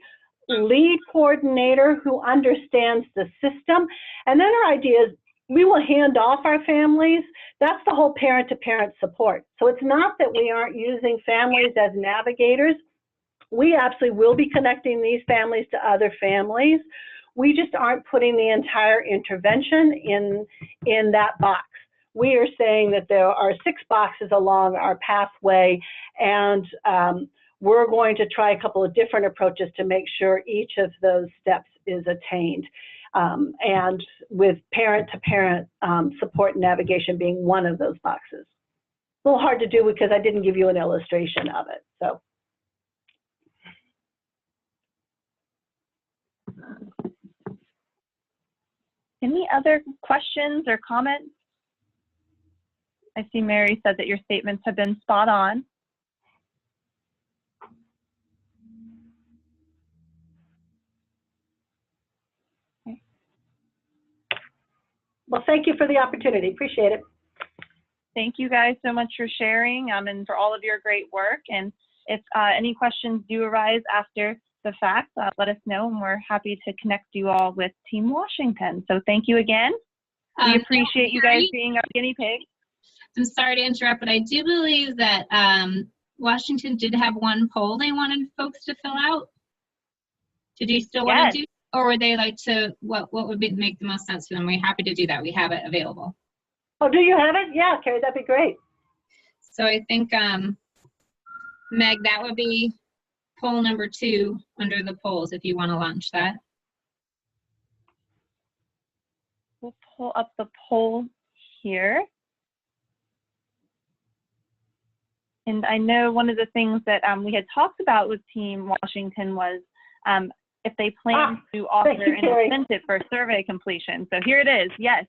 S4: lead coordinator who understands the system. And then our idea is we will hand off our families. That's the whole parent-to-parent support. So it's not that we aren't using families as navigators. We absolutely will be connecting these families to other families. We just aren't putting the entire intervention in that box. We are saying that there are 6 boxes along our pathway, and we're going to try a couple of different approaches to make sure each of those steps is attained. And with parent-to-parent support and navigation being one of those boxes. A little hard to do because I didn't give you an illustration of it, so.
S3: Any other questions or comments? I see Mary said that your statements have been spot on.
S4: Well, thank you for the opportunity. Appreciate it.
S3: Thank you guys so much for sharing and for all of your great work. And if any questions do arise after the fact, let us know, and we're happy to connect you all with Team Washington. So thank you again. We appreciate you guys being our guinea pigs.
S1: I'm sorry to interrupt, but I do believe that Washington did have one poll they wanted folks to fill out. Did you still want to do, or would they like to, what would make the most sense for them? We're happy to do that. We have it available.
S4: Oh, do you have it? Yeah, Carrie, that'd be great.
S1: So I think, Meg, that would be poll number 2 under the polls if you want to launch that.
S3: We'll pull up the poll here. And I know one of the things that we had talked about with Team Washington was if they plan to offer an incentive for survey completion. So here it is, yes.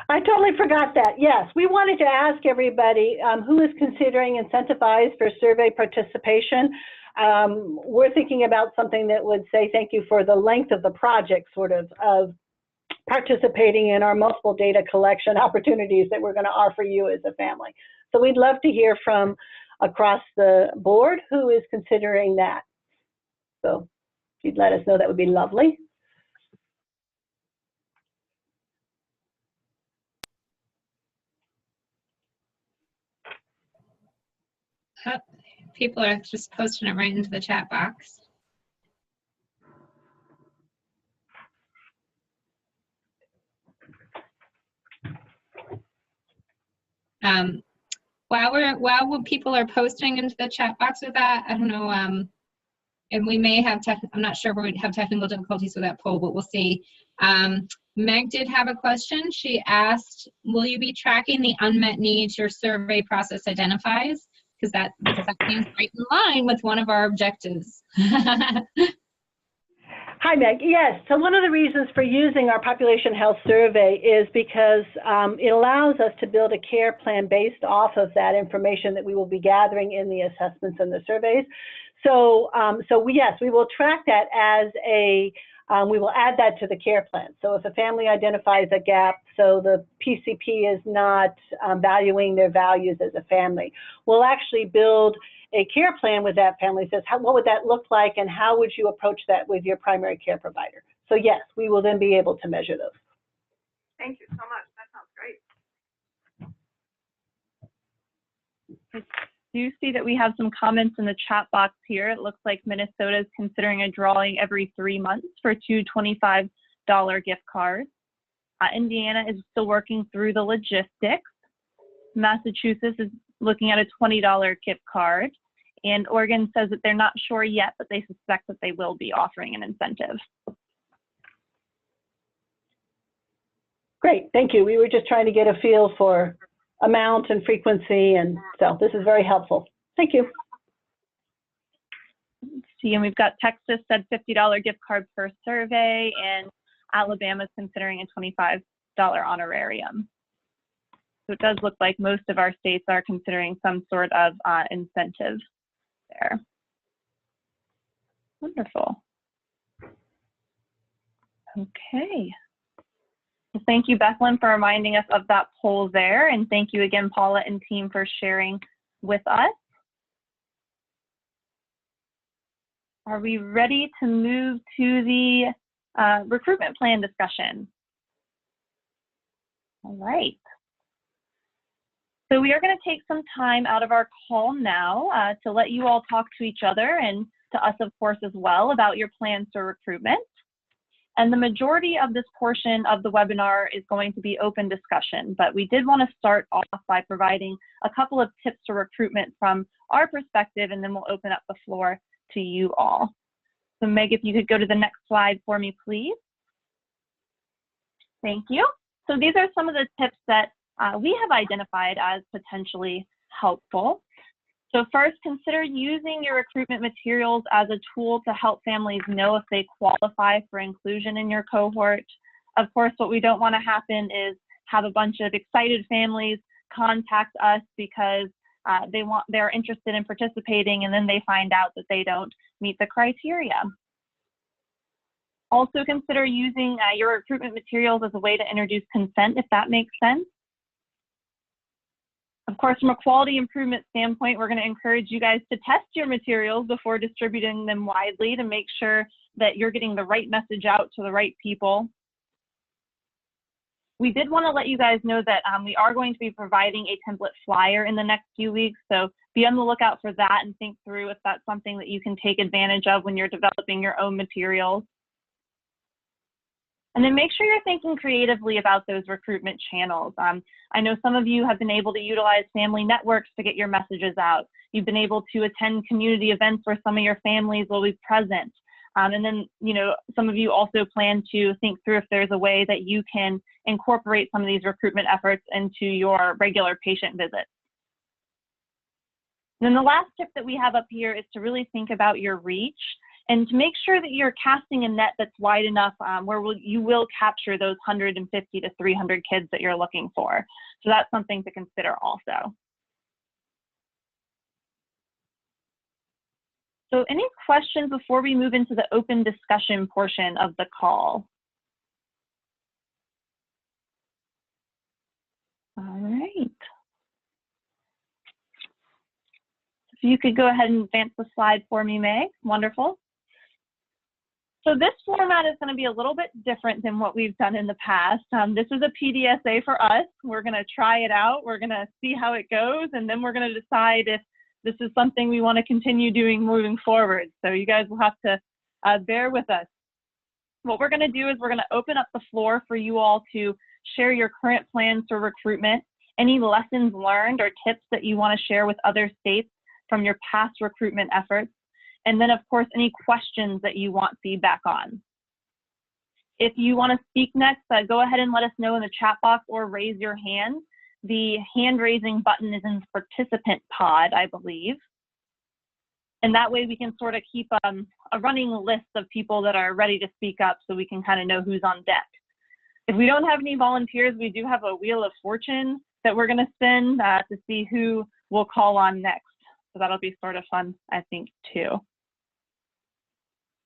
S4: I totally forgot that. Yes, we wanted to ask everybody who is considering incentivized for survey participation. We're thinking about something that would say thank you for the length of the project, sort of participating in our multiple data collection opportunities that we're going to offer you as a family. So we'd love to hear from across the board who is considering that. So if you'd let us know, that would be lovely.
S1: People are just posting it right into the chat box. While people are posting into the chat box with that, I don't know, and we may have, I'm not sure if we have technical difficulties with that poll, but we'll see. Meg did have a question. She asked, will you be tracking the unmet needs your survey process identifies? Because that seems right in line with one of our objectives.
S4: Hi, Meg. Yes, so one of the reasons for using our population health survey is because it allows us to build a care plan based off of that information that we will be gathering in the assessments and the surveys. So, yes, we will track that as we will add that to the care plan. So if a family identifies a gap, so the PCP is not valuing their values as a family, we'll actually build a care plan with that family. Says, what would that look like, and how would you approach that with your primary care provider? So yes, we will then be able to measure those. Thank you so much. That sounds great.
S3: I do see that we have some comments in the chat box here. It looks like Minnesota is considering a drawing every 3 months for 2 $25 gift cards. Indiana is still working through the logistics. Massachusetts is looking at a $20 gift card. And Oregon says that they're not sure yet, but they suspect that they will be offering an incentive.
S4: Great, thank you. We were just trying to get a feel for amount and frequency, and so this is very helpful. Thank you.
S3: Let's see, and we've got Texas said $50 gift card per survey, and Alabama is considering a $25 honorarium. So it does look like most of our states are considering some sort of incentive there. Wonderful. Okay. Well, thank you, Bethlen, for reminding us of that poll there. And thank you again, Paula and team, for sharing with us. Are we ready to move to the recruitment plan discussion? All right. So we are going to take some time out of our call now to let you all talk to each other and to us, of course, as well about your plans for recruitment. And the majority of this portion of the webinar is going to be open discussion, but we did want to start off by providing a couple of tips for recruitment from our perspective, and then we'll open up the floor to you all. So Meg, if you could go to the next slide for me, please. Thank you. So these are some of the tips that we have identified as potentially helpful. So first, consider using your recruitment materials as a tool to help families know if they qualify for inclusion in your cohort. Of course, what we don't want to happen is have a bunch of excited families contact us because they're interested in participating, and then they find out that they don't meet the criteria. Also consider using your recruitment materials as a way to introduce consent, if that makes sense. Of course, from a quality improvement standpoint, we're going to encourage you guys to test your materials before distributing them widely to make sure that you're getting the right message out to the right people. We did want to let you guys know that we are going to be providing a template flyer in the next few weeks, so be on the lookout for that and think through if that's something that you can take advantage of when you're developing your own materials. And then make sure you're thinking creatively about those recruitment channels. I know some of you have been able to utilize family networks to get your messages out. You've been able to attend community events where some of your families will be present. And then, you know, some of you also plan to think through if there's a way that you can incorporate some of these recruitment efforts into your regular patient visits. And then the last tip that we have up here is to really think about your reach and to make sure that you're casting a net that's wide enough where you will capture those 150 to 300 kids that you're looking for. So that's something to consider also. So any questions before we move into the open discussion portion of the call? All right. So you could go ahead and advance the slide for me, Meg. Wonderful. So this format is going to be a little bit different than what we've done in the past. This is a PDSA for us. We're going to try it out. We're going to see how it goes, and then we're going to decide if this is something we want to continue doing moving forward. So you guys will have to bear with us. What we're going to do is we're going to open up the floor for you all to share your current plans for recruitment, any lessons learned or tips that you want to share with other states from your past recruitment efforts, and then of course any questions that you want feedback on. If you want to speak next, go ahead and let us know in the chat box or raise your hand. The hand raising button is in the participant pod, I believe. And that way we can sort of keep a running list of people that are ready to speak up so we can kind of know who's on deck. If we don't have any volunteers, we do have a wheel of fortune that we're going to spin to see who we'll call on next. So that'll be sort of fun, I think, too.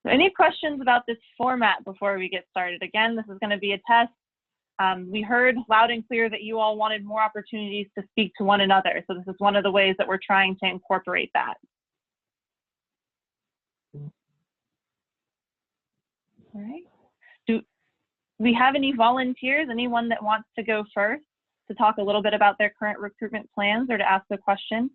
S3: So any questions about this format before we get started? Again, this is going to be a test. We heard loud and clear that you all wanted more opportunities to speak to one another. So this is one of the ways that we're trying to incorporate that. All right. Do we have any volunteers? Anyone that wants to go first to talk a little bit about their current recruitment plans or to ask a question?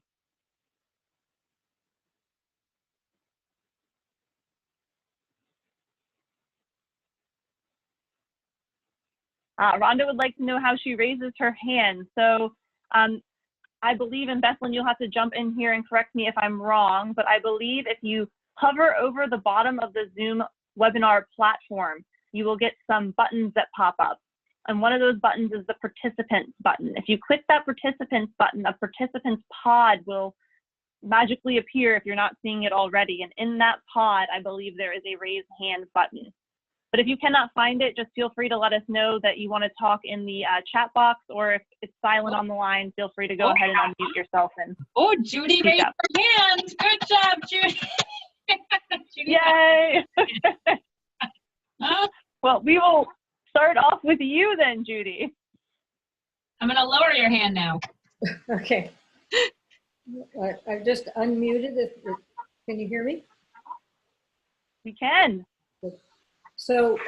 S3: Rhonda would like to know how she raises her hand. So I believe, and Bethlyn, you'll have to jump in here and correct me if I'm wrong, but I believe if you hover over the bottom of the Zoom webinar platform, you will get some buttons that pop up. And one of those buttons is the participants button. If you click that participants button, a participants pod will magically appear if you're not seeing it already. And in that pod, I believe there is a raise hand button. But if you cannot find it, just feel free to let us know that you want to talk in the chat box, or if it's silent on the line, feel free to go ahead and unmute yourself. And
S1: oh, Judy raised her hand. Good job, Judy. Judy.
S3: Yay! Well, we will start off with you then, Judy.
S1: I'm going to lower your hand now.
S6: Okay. I've just unmuted. Can you hear me?
S3: We can.
S6: So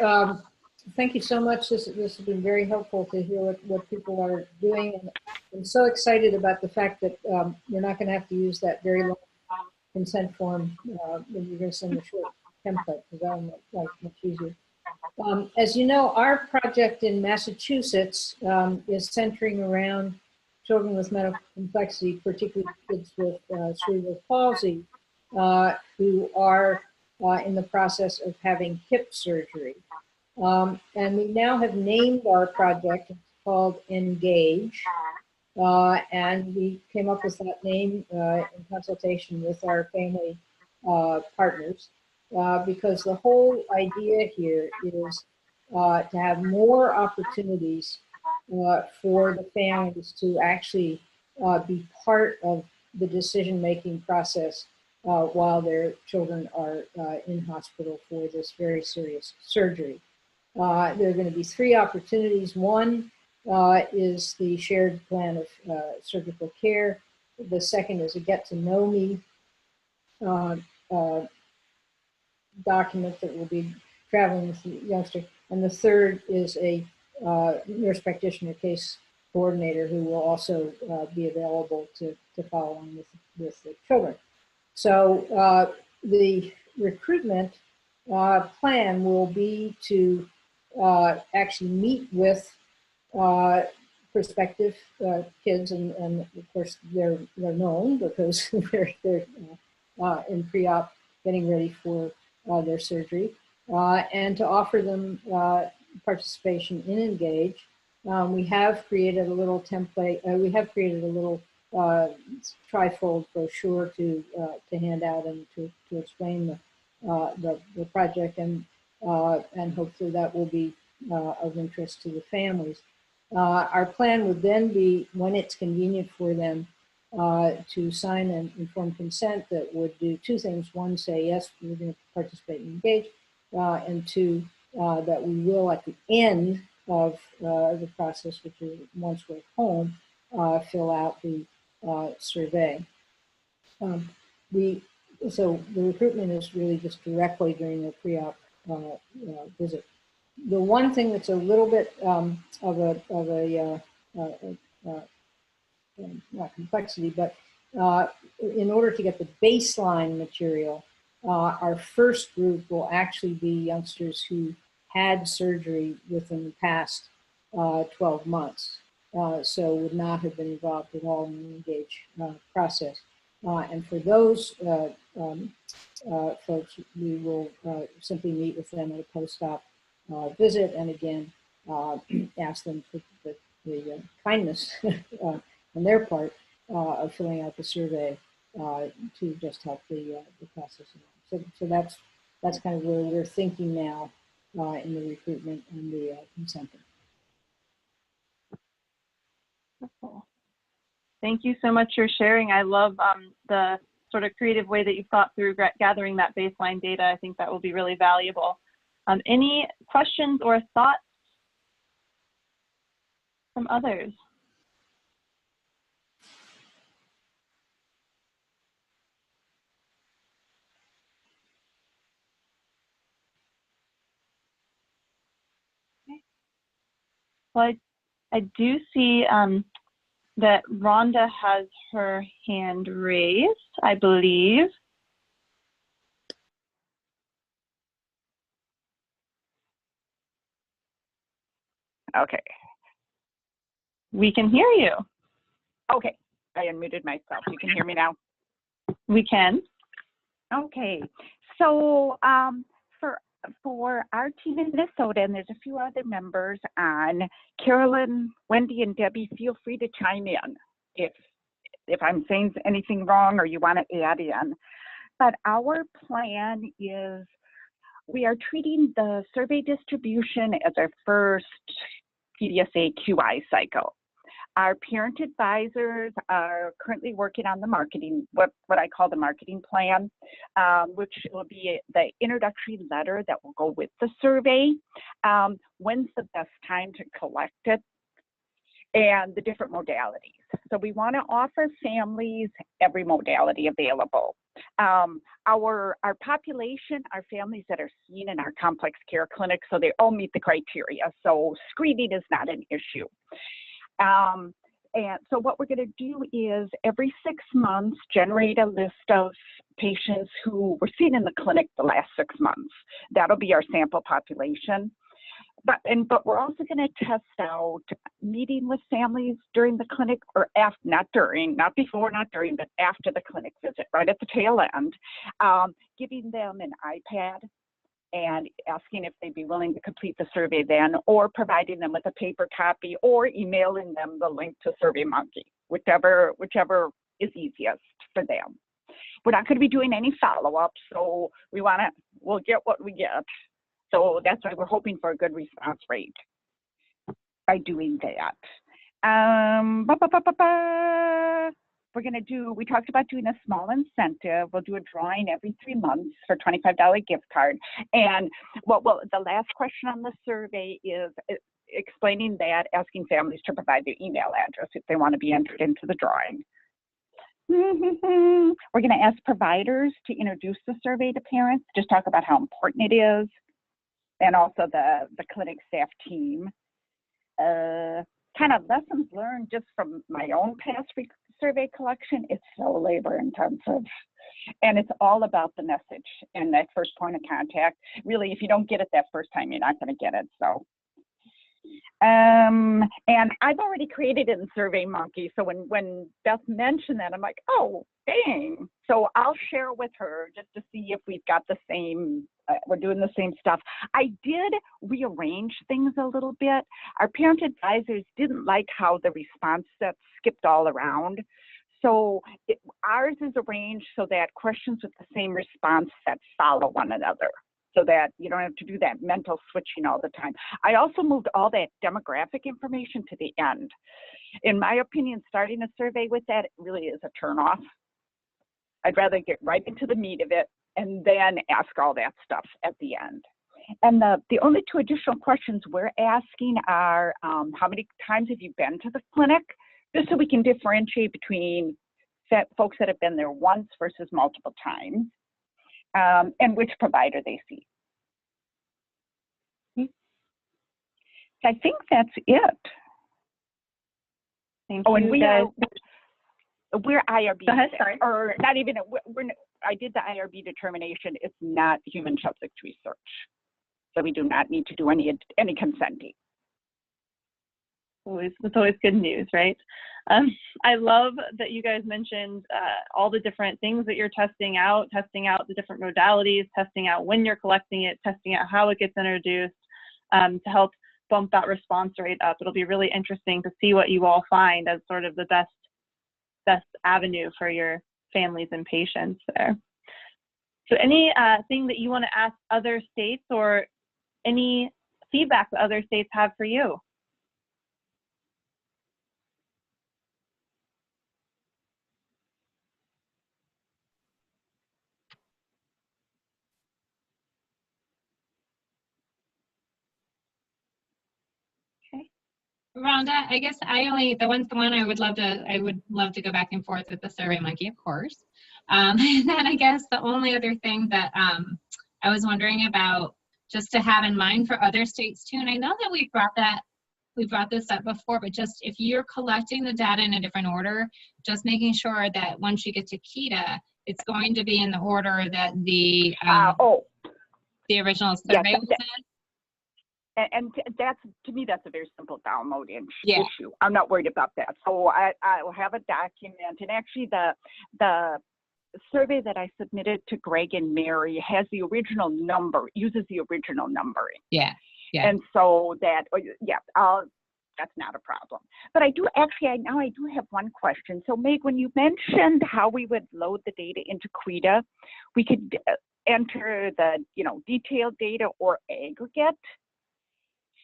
S6: thank you so much. This has been very helpful to hear what people are doing. And I'm so excited about the fact that you're not going to have to use that very long consent form when you're going to send the short template, because that'll make life much easier. As you know, our project in Massachusetts is centering around children with mental complexity, particularly kids with cerebral palsy, who are in the process of having hip surgery. And we now have named our project. It's called Engage. And we came up with that name in consultation with our family partners, because the whole idea here is to have more opportunities for the families to actually be part of the decision-making process while their children are in hospital for this very serious surgery. There are going to be 3 opportunities. One is the shared plan of surgical care. The second is a get-to-know-me document that will be traveling with the youngster. And the third is a nurse practitioner case coordinator who will also be available to follow on with the children. So the recruitment plan will be to actually meet with prospective kids, and of course they're known because they're in pre-op getting ready for their surgery, and to offer them participation in Engage. We have created a little template. We have created a little trifold brochure to hand out and to explain the project, and hopefully that will be of interest to the families. Our plan would then be, when it's convenient for them, to sign an informed consent that would do 2 things. 1, say, yes, we're going to participate and engage, and 2, that we will, at the end of the process, which is once we're home, fill out the survey. So the recruitment is really just directly during the pre-op visit. The one thing that's a little bit not complexity, but in order to get the baseline material, our first group will actually be youngsters who had surgery within the past 12 months, so would not have been involved at all in the Engage process. And for those folks, we will simply meet with them at a post-op visit, and again, ask them for the kindness on their part of filling out the survey to just help the process along. So that's kind of where we're thinking now in the recruitment and the consenting.
S3: Wonderful. Thank you so much for sharing. I love the sort of creative way that you've thought through gathering that baseline data. I think that will be really valuable. Any questions or thoughts from others? Okay. Well, I do see that Rhonda has her hand raised, I believe.
S7: Okay.
S3: We can hear you.
S7: Okay. I unmuted myself. You can hear me now?
S3: We can.
S7: Okay. So for our team in Minnesota, and there's a few other members on, Carolyn, Wendy, and Debbie, feel free to chime in if I'm saying anything wrong or you want to add in. But our plan is we are treating the survey distribution as our first PDSA QI cycle. Our parent advisors are currently working on the marketing, what I call the marketing plan, which will be the introductory letter that will go with the survey, when's the best time to collect it, and the different modalities. So we want to offer families every modality available. Our population are families that are seen in our complex care clinics, so they all meet the criteria. So screening is not an issue. And so what we're going to do is every 6 months, generate a list of patients who were seen in the clinic the last 6 months. That'll be our sample population. But we're also going to test out meeting with families during the clinic, or after, not before, not during, but after the clinic visit, right at the tail end, giving them an iPad and asking if they'd be willing to complete the survey then, or providing them with a paper copy, or emailing them the link to SurveyMonkey, whichever is easiest for them. We're not going to be doing any follow-up, so we'll get what we get. So that's why we're hoping for a good response rate by doing that. We talked about doing a small incentive. We'll do a drawing every 3 months for $25 gift card. And the last question on the survey is explaining that, asking families to provide their email address if they want to be entered into the drawing. We're going to ask providers to introduce the survey to parents, just talk about how important it is, and also the clinic staff team. Kind of lessons learned just from my own past survey collection. It's so labor intensive, and it's all about the message and that first point of contact. Really, if you don't get it that first time, you're not going to get it. So, and I've already created it in SurveyMonkey. So when Beth mentioned that, I'm like, oh, dang. So I'll share with her just to see if we've got the same, we're doing the same stuff. I did rearrange things a little bit. Our parent advisors didn't like how the response sets skipped all around. So ours is arranged so that questions with the same response sets follow one another, so that you don't have to do that mental switching all the time. I also moved all that demographic information to the end. In my opinion, starting a survey with that really is a turnoff. I'd rather get right into the meat of it and then ask all that stuff at the end. And the only 2 additional questions we're asking are, how many times have you been to the clinic? Just so we can differentiate between folks that have been there once versus multiple times, and which provider they see. I think that's it.
S3: Thank
S7: Oh, and
S3: you.
S7: we're IRB.
S3: Go ahead, sorry.
S7: Or not even, I did the IRB determination. It's not human subject research. So we do not need to do any consenting.
S3: It's always good news, right? I love that you guys mentioned all the different things that you're testing out the different modalities, testing out when you're collecting it, testing out how it gets introduced to help bump that response rate up. It'll be really interesting to see what you all find as sort of the best avenue for your families and patients there. So any thing that you want to ask other states, or any feedback that other states have for you?
S1: Rhonda, I guess the one I would love to go back and forth with the SurveyMonkey, of course. And then I guess the only other thing that I was wondering about, just to have in mind for other states too, and I know that we brought this up before, but just if you're collecting the data in a different order, just making sure that once you get to KEDA, it's going to be in the order that the original survey was in.
S7: And that's, to me, that's a very simple downloading issue. I'm not worried about that. So I will have a document, and actually the survey that I submitted to Greg and Mary has the original number, uses the original numbering.
S1: Yeah.
S7: And so that, that's not a problem. But I do have one question. So Meg, when you mentioned how we would load the data into CoIIN, we could enter the, detailed data or aggregate.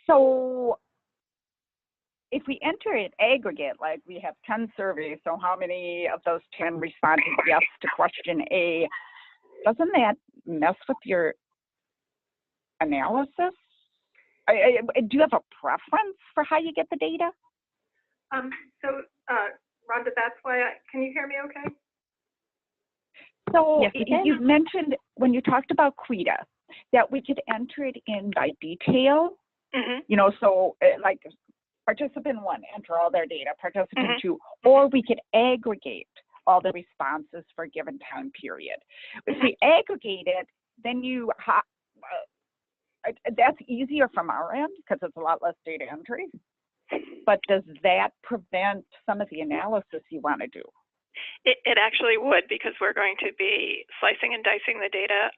S7: So if we enter it aggregate, like we have 10 surveys, so how many of those 10 responded yes to question A? Doesn't that mess with your analysis? Do you have a preference for how you get the data?
S2: Rhonda, that's why can you hear me okay?
S7: So
S3: yes,
S7: you mentioned when you talked about CoIIN that we could enter it in by detail. Mm-hmm. So like participant 1, enter all their data, participant mm-hmm. 2, or we could aggregate all the responses for a given time period. If we aggregate it, then that's easier from our end because it's a lot less data entry. But does that prevent some of the analysis you want to do?
S2: It actually would, because we're going to be slicing and dicing the data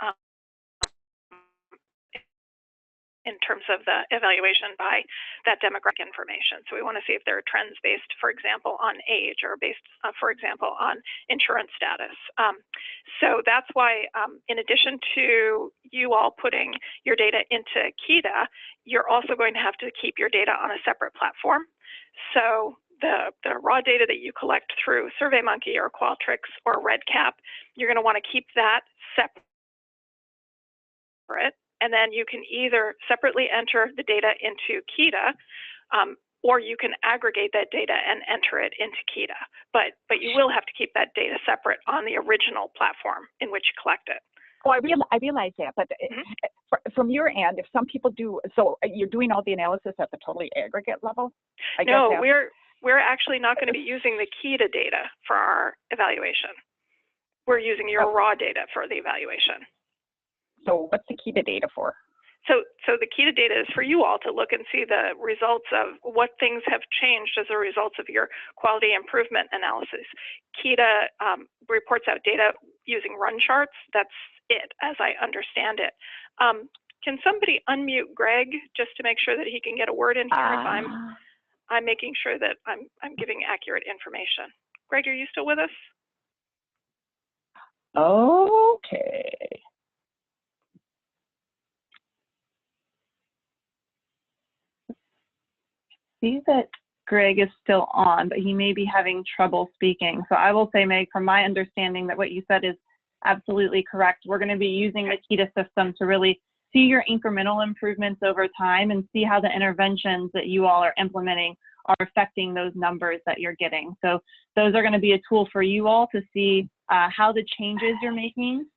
S2: in terms of the evaluation by that demographic information. So we want to see if there are trends based, for example, on age or based, for example, on insurance status. So that's why, in addition to you all putting your data into KEDA, you're also going to have to keep your data on a separate platform. So the raw data that you collect through SurveyMonkey or Qualtrics or RedCap, you're going to want to keep that separate, and then you can either separately enter the data into KEDA, or you can aggregate that data and enter it into KEDA. But you will have to keep that data separate on the original platform in which you collect it.
S7: Oh, I realize that, but from your end, if some people do, so you're doing all the analysis at the totally aggregate level?
S2: No, we're actually not going to be using the KEDA data for our evaluation. We're using your raw data for the evaluation.
S7: So what's the KEDA data for?
S2: So the KEDA data is for you all to look and see the results of what things have changed as a result of your quality improvement analysis. KEDA reports out data using run charts. That's it, as I understand it. Can somebody unmute Greg just to make sure that he can get a word in here if I'm making sure that I'm giving accurate information. Greg, are you still with us?
S7: Okay.
S3: See that Greg is still on, but he may be having trouble speaking. So I will say, Meg, from my understanding, that what you said is absolutely correct. We're going to be using the KEDA system to really see your incremental improvements over time and see how the interventions that you all are implementing are affecting those numbers that you're getting. So those are going to be a tool for you all to see how the changes you're making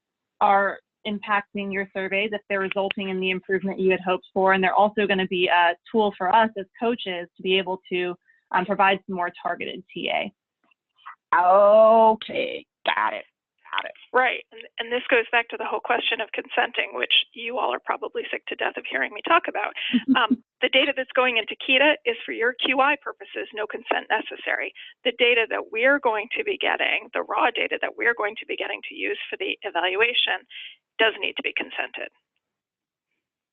S3: are impacting your surveys, if they're resulting in the improvement you had hoped for. And they're also going to be a tool for us as coaches to be able to provide some more targeted TA.
S7: Okay, got it.
S2: Right, and this goes back to the whole question of consenting, which you all are probably sick to death of hearing me talk about. The data that's going into KEDA is for your QI purposes, no consent necessary. The data that we're going to be getting, the raw data that we're going to be getting to use for the evaluation, does need to be consented.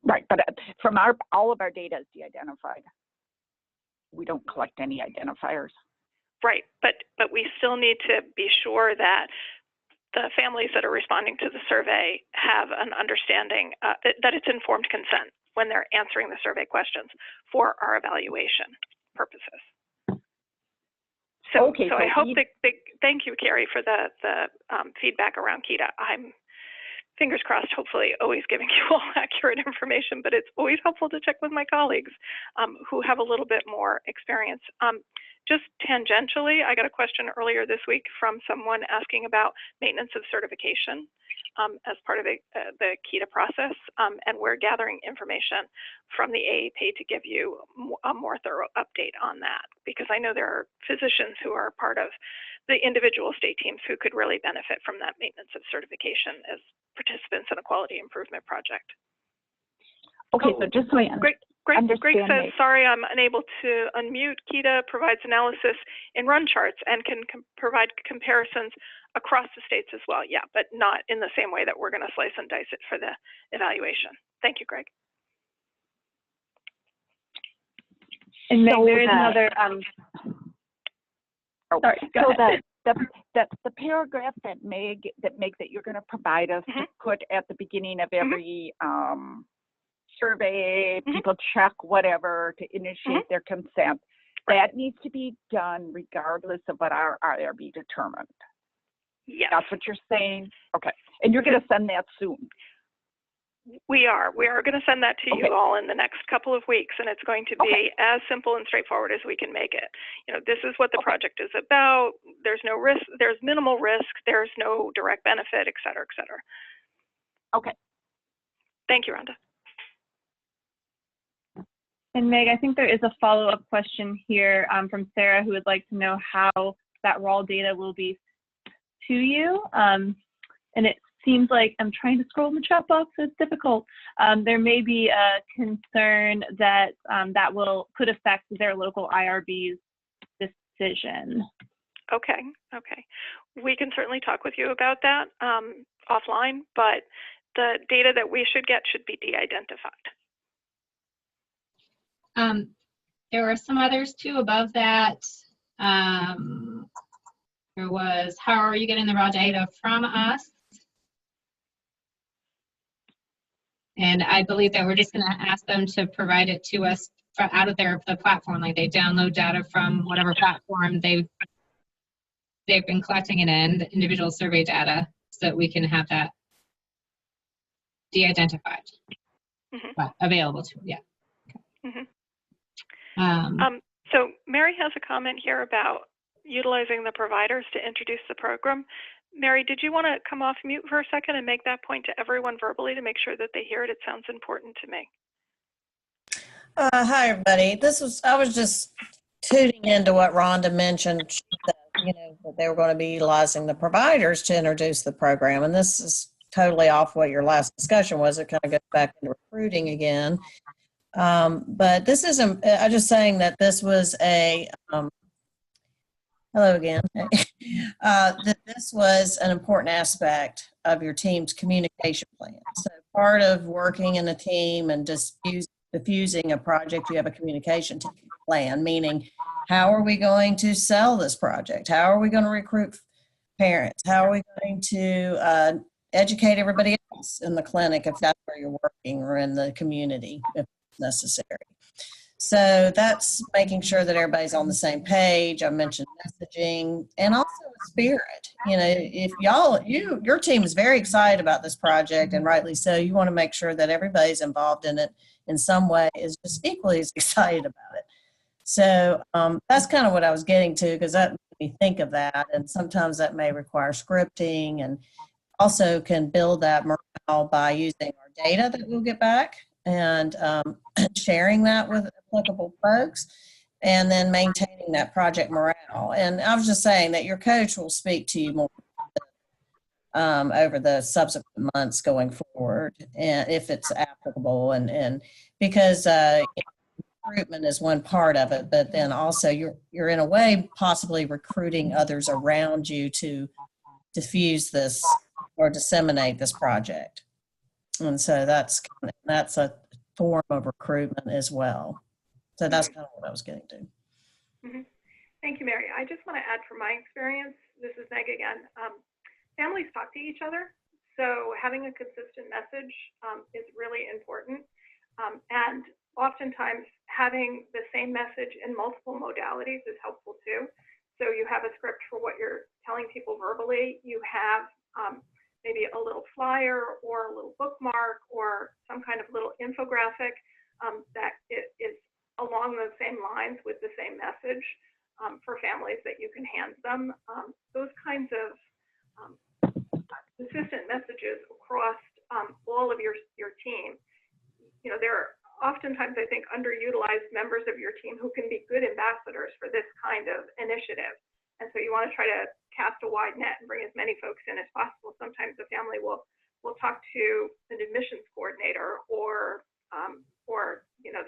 S7: Right, but from all of our data is de-identified. We don't collect any identifiers.
S2: Right, but we still need to be sure that the families that are responding to the survey have an understanding that it's informed consent when they're answering the survey questions for our evaluation purposes. So,
S7: okay,
S2: so I hope that, thank you, Carrie, for the feedback around KEDA. I'm fingers crossed, hopefully always giving you all accurate information, but it's always helpful to check with my colleagues who have a little bit more experience. Just tangentially, I got a question earlier this week from someone asking about maintenance of certification as part of the KEDA process, and we're gathering information from the AAP to give you a more thorough update on that, because I know there are physicians who are part of the individual state teams who could really benefit from that maintenance of certification as participants in a quality improvement project.
S7: Okay, so just so I
S2: Greg says, sorry, I'm unable to unmute. KEDA provides analysis in run charts and can provide comparisons across the states as well. Yeah, but not in the same way that we're going to slice and dice it for the evaluation. Thank you, Greg.
S3: And Meg, there is another. Sorry, go ahead.
S7: The paragraph that Meg that you're going to provide us to put at the beginning of every survey, people check whatever to initiate their consent. That needs to be done regardless of what our IRB determined.
S2: Yes.
S7: That's what you're saying? Okay. And you're going to send that soon?
S2: We are going to send that to you all in the next couple of weeks, and it's going to be as simple and straightforward as we can make it. You know, this is what the project is about. There's no risk, there's minimal risk, there's no direct benefit, et cetera, et cetera.
S7: Okay.
S2: Thank you, Rhonda.
S3: And Meg, I think there is a follow-up question here from Sarah, who would like to know how that raw data will be to you. And it seems like I'm trying to scroll in the chat box, so it's difficult. There may be a concern that that could affect their local IRB's decision.
S2: Okay. We can certainly talk with you about that offline, but the data that we should get should be de-identified.
S1: There were some others too above that. There was, how are you getting the raw data from us? And I believe that we're just going to ask them to provide it to us out of the platform. Like they download data from whatever platform they've been collecting it in, the individual survey data, so that we can have that de-identified, but available to, yeah.
S2: So Mary has a comment here about utilizing the providers to introduce the program. Mary, did you want to come off mute for a second and make that point to everyone verbally to make sure that they hear it? It sounds important to me.
S8: Hi, everybody. I was just tuning into what Rhonda mentioned, that, that they were going to be utilizing the providers to introduce the program. And this is totally off what your last discussion was. It kind of goes back into recruiting again. But this isn't, I'm just saying that this was hello again, that this was an important aspect of your team's communication plan. So part of working in a team and diffusing a project, you have a communication plan, meaning how are we going to sell this project? How are we going to recruit parents? How are we going to educate everybody else in the clinic if that's where you're working, or in the community if necessary? So that's making sure that everybody's on the same page. I mentioned messaging and also spirit. If your team is very excited about this project, and rightly so, you want to make sure that everybody's involved in it in some way is just equally as excited about it. So that's kind of what I was getting to, because that made me think of that. And sometimes that may require scripting, and also can build that morale by using our data that we'll get back and sharing that with applicable folks, and then maintaining that project morale. And I was just saying that your coach will speak to you more over the subsequent months going forward, and if it's applicable, and because recruitment is one part of it, but then also you're in a way possibly recruiting others around you to diffuse this or disseminate this project. And so that's a form of recruitment as well. So that's kind of what I was getting to.
S2: Thank you, Mary. I just want to add from my experience, this is Meg again, families talk to each other. So having a consistent message is really important. And oftentimes having the same message in multiple modalities is helpful too. So you have a script for what you're telling people verbally. You have maybe a little flyer or a little bookmark or some kind of little infographic that is along those same lines with the same message for families that you can hand them. Those kinds of consistent messages across all of your team. There are oftentimes, I think, underutilized members of your team who can be good ambassadors for this kind of initiative. And so you want to try to cast a wide net and bring as many folks in as possible. Sometimes the family will talk to an admissions coordinator or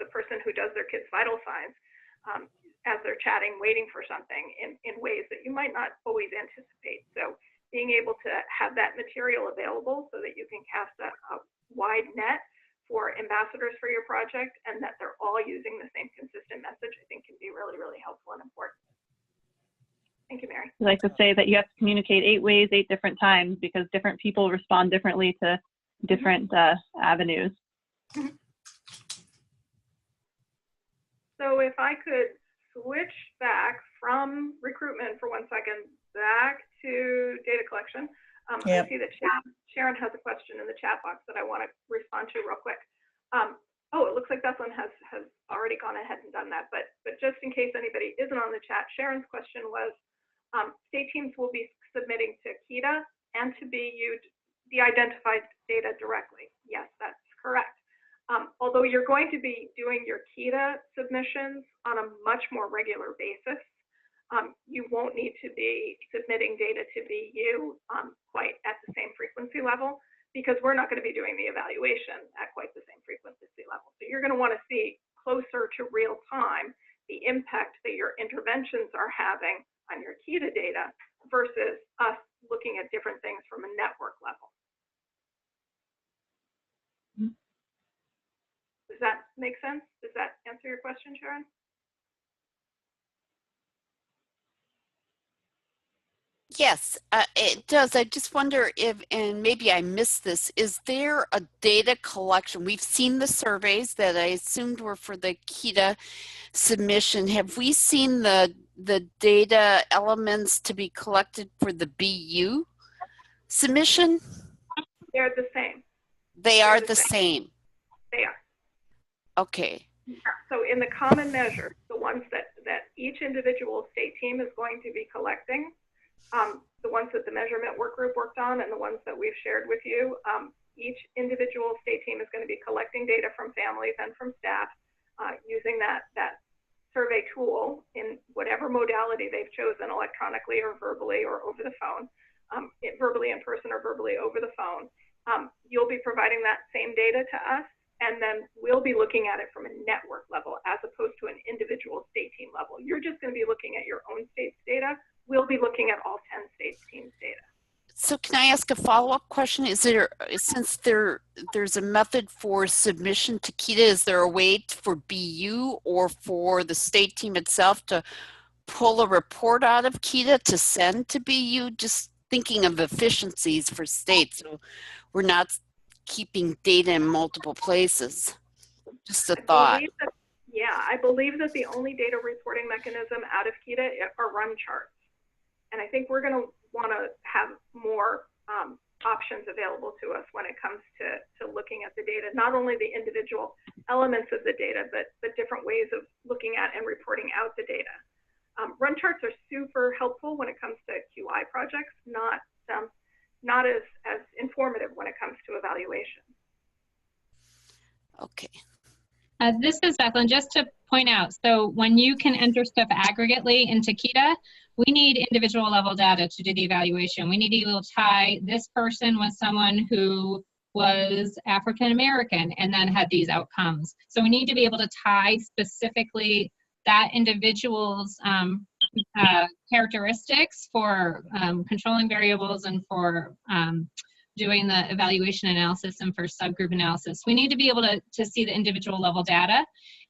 S2: the person who does their kids' vital signs as they're chatting, waiting for something in ways that you might not always anticipate. So being able to have that material available so that you can cast a wide net for ambassadors for your project, and that they're all using the same consistent message, I think can be really, really helpful and important. Thank you, Mary.
S3: I like to say that you have to communicate 8 ways, 8 different times, because different people respond differently to different avenues.
S2: So if I could switch back from recruitment for 1 second, back to data collection. I see that Sharon has a question in the chat box that I want to respond to real quick. Oh, it looks like Bethlehem has already gone ahead and done that, but just in case anybody isn't on the chat, Sharon's question was, state teams will be submitting to KEDA and to BU de-identified data directly. Yes, that's correct. Although you're going to be doing your KEDA submissions on a much more regular basis, you won't need to be submitting data to BU quite at the same frequency level, because we're not going to be doing the evaluation at quite the same frequency level. So you're going to want to see closer to real time the impact that your interventions are having on your KEDA data versus us looking at different things from a network level. Does that make sense? Does that answer your question, Sharon?
S5: Yes, it does. I just wonder if, and maybe I missed this, is there a data collection? We've seen the surveys that I assumed were for the KETA submission. Have we seen the data elements to be collected for the BU submission?
S2: They're the same.
S5: They are the same.
S2: They are.
S5: Okay.
S2: So in the common measure, the ones that each individual state team is going to be collecting, the ones that the measurement work group worked on and the ones that we've shared with you, each individual state team is going to be collecting data from families and from staff using that survey tool in whatever modality they've chosen, electronically or verbally or over the phone, verbally in person or verbally over the phone. You'll be providing that same data to us, and then we'll be looking at it from a network level as opposed to an individual state team level. You're just going to be looking at your own state's data. We'll be looking at all 10 states teams' data.
S5: So can I ask a follow-up question? Is there, since there's a method for submission to KETA, is there a way for BU or for the state team itself to pull a report out of KETA to send to BU? Just thinking of efficiencies for states, so we're not keeping data in multiple places. Just a thought.
S2: I believe that the only data reporting mechanism out of KETA are run charts. And I think we're going to want to have more options available to us when it comes to looking at the data, not only the individual elements of the data, but different ways of looking at and reporting out the data. Run charts are super helpful when it comes to QI projects, not as informative when it comes to evaluation.
S5: Okay.
S1: This is Bethlen. Just to point out, so when you can enter stuff aggregately into KETA, we need individual level data to do the evaluation. We need to be able to tie this person with someone who was African American and then had these outcomes. So we need to be able to tie specifically that individual's characteristics for controlling variables and for doing the evaluation analysis and for subgroup analysis. We need to be able to see the individual level data,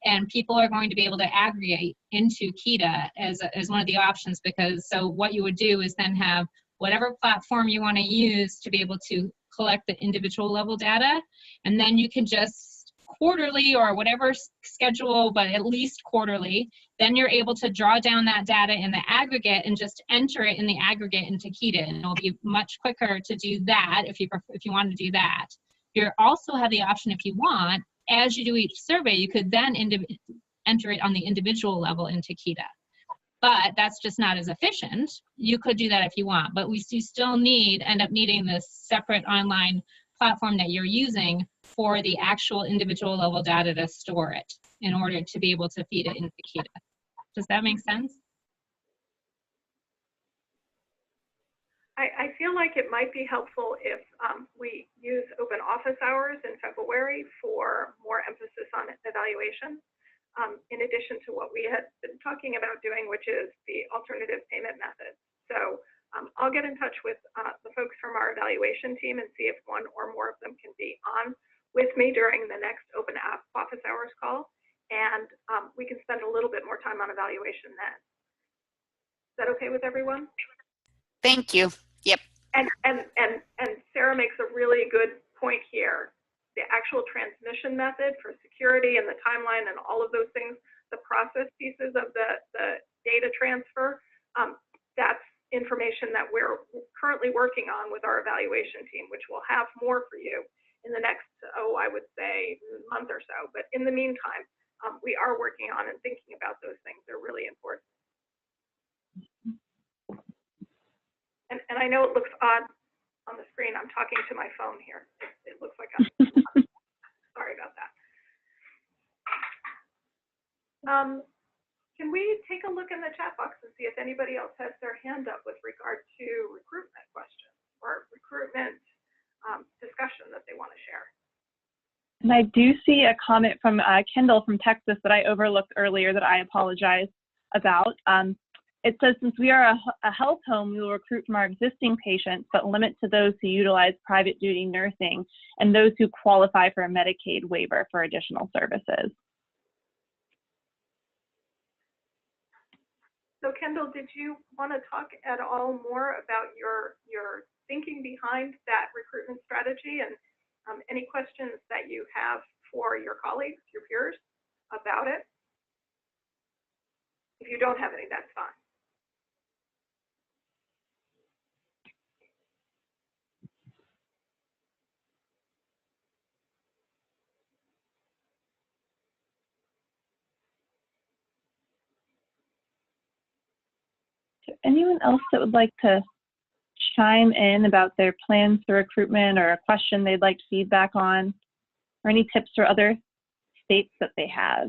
S1: and people are going to be able to aggregate into KETA as one of the options, because so what you would do is then have whatever platform you want to use to be able to collect the individual level data, and then you can just quarterly or whatever schedule, but at least quarterly, then you're able to draw down that data in the aggregate and just enter it in the aggregate into KETA, and it'll be much quicker to do that if you want to do that. You also have the option, if you want, as you do each survey, you could then enter it on the individual level into KETA. But that's just not as efficient. You could do that if you want, but we still end up needing this separate online platform that you're using for the actual individual level data to store it in order to be able to feed it into KETA. Does that make sense?
S2: I feel like it might be helpful if we use open office hours in February for more emphasis on evaluation, in addition to what we had been talking about doing, which is the alternative payment methods. So I'll get in touch with the folks from our evaluation team and see if one or more of them can be on with me during the next open office hours call, and we can spend a little bit more time on evaluation then. Is that okay with everyone?
S5: Thank you. Yep.
S2: And Sarah makes a really good point here. The actual transmission method for security and the timeline and all of those things, the process pieces of the data transfer, that's information that we're currently working on with our evaluation team, which we'll have more for you in the next, I would say, month or so. But in the meantime, we are working on and thinking about those things. They're really important. And I know it looks odd on the screen. I'm talking to my phone here. It looks like I'm sorry about that. Can we take a look in the chat box and see if anybody else has their hand up with regard to recruitment questions or recruitment discussion that they want to share?
S3: And I do see a comment from Kendall from Texas that I overlooked earlier that I apologize about. it says, since we are a health home, we will recruit from our existing patients, but limit to those who utilize private duty nursing and those who qualify for a Medicaid waiver for additional services.
S2: So Kendall, did you want to talk at all more about your thinking behind that recruitment strategy, and any questions that you have for your colleagues, your peers, about it? If you don't have any, that's fine.
S3: Anyone else that would like to chime in about their plans for recruitment, or a question they'd like feedback on, or any tips for other states that they have?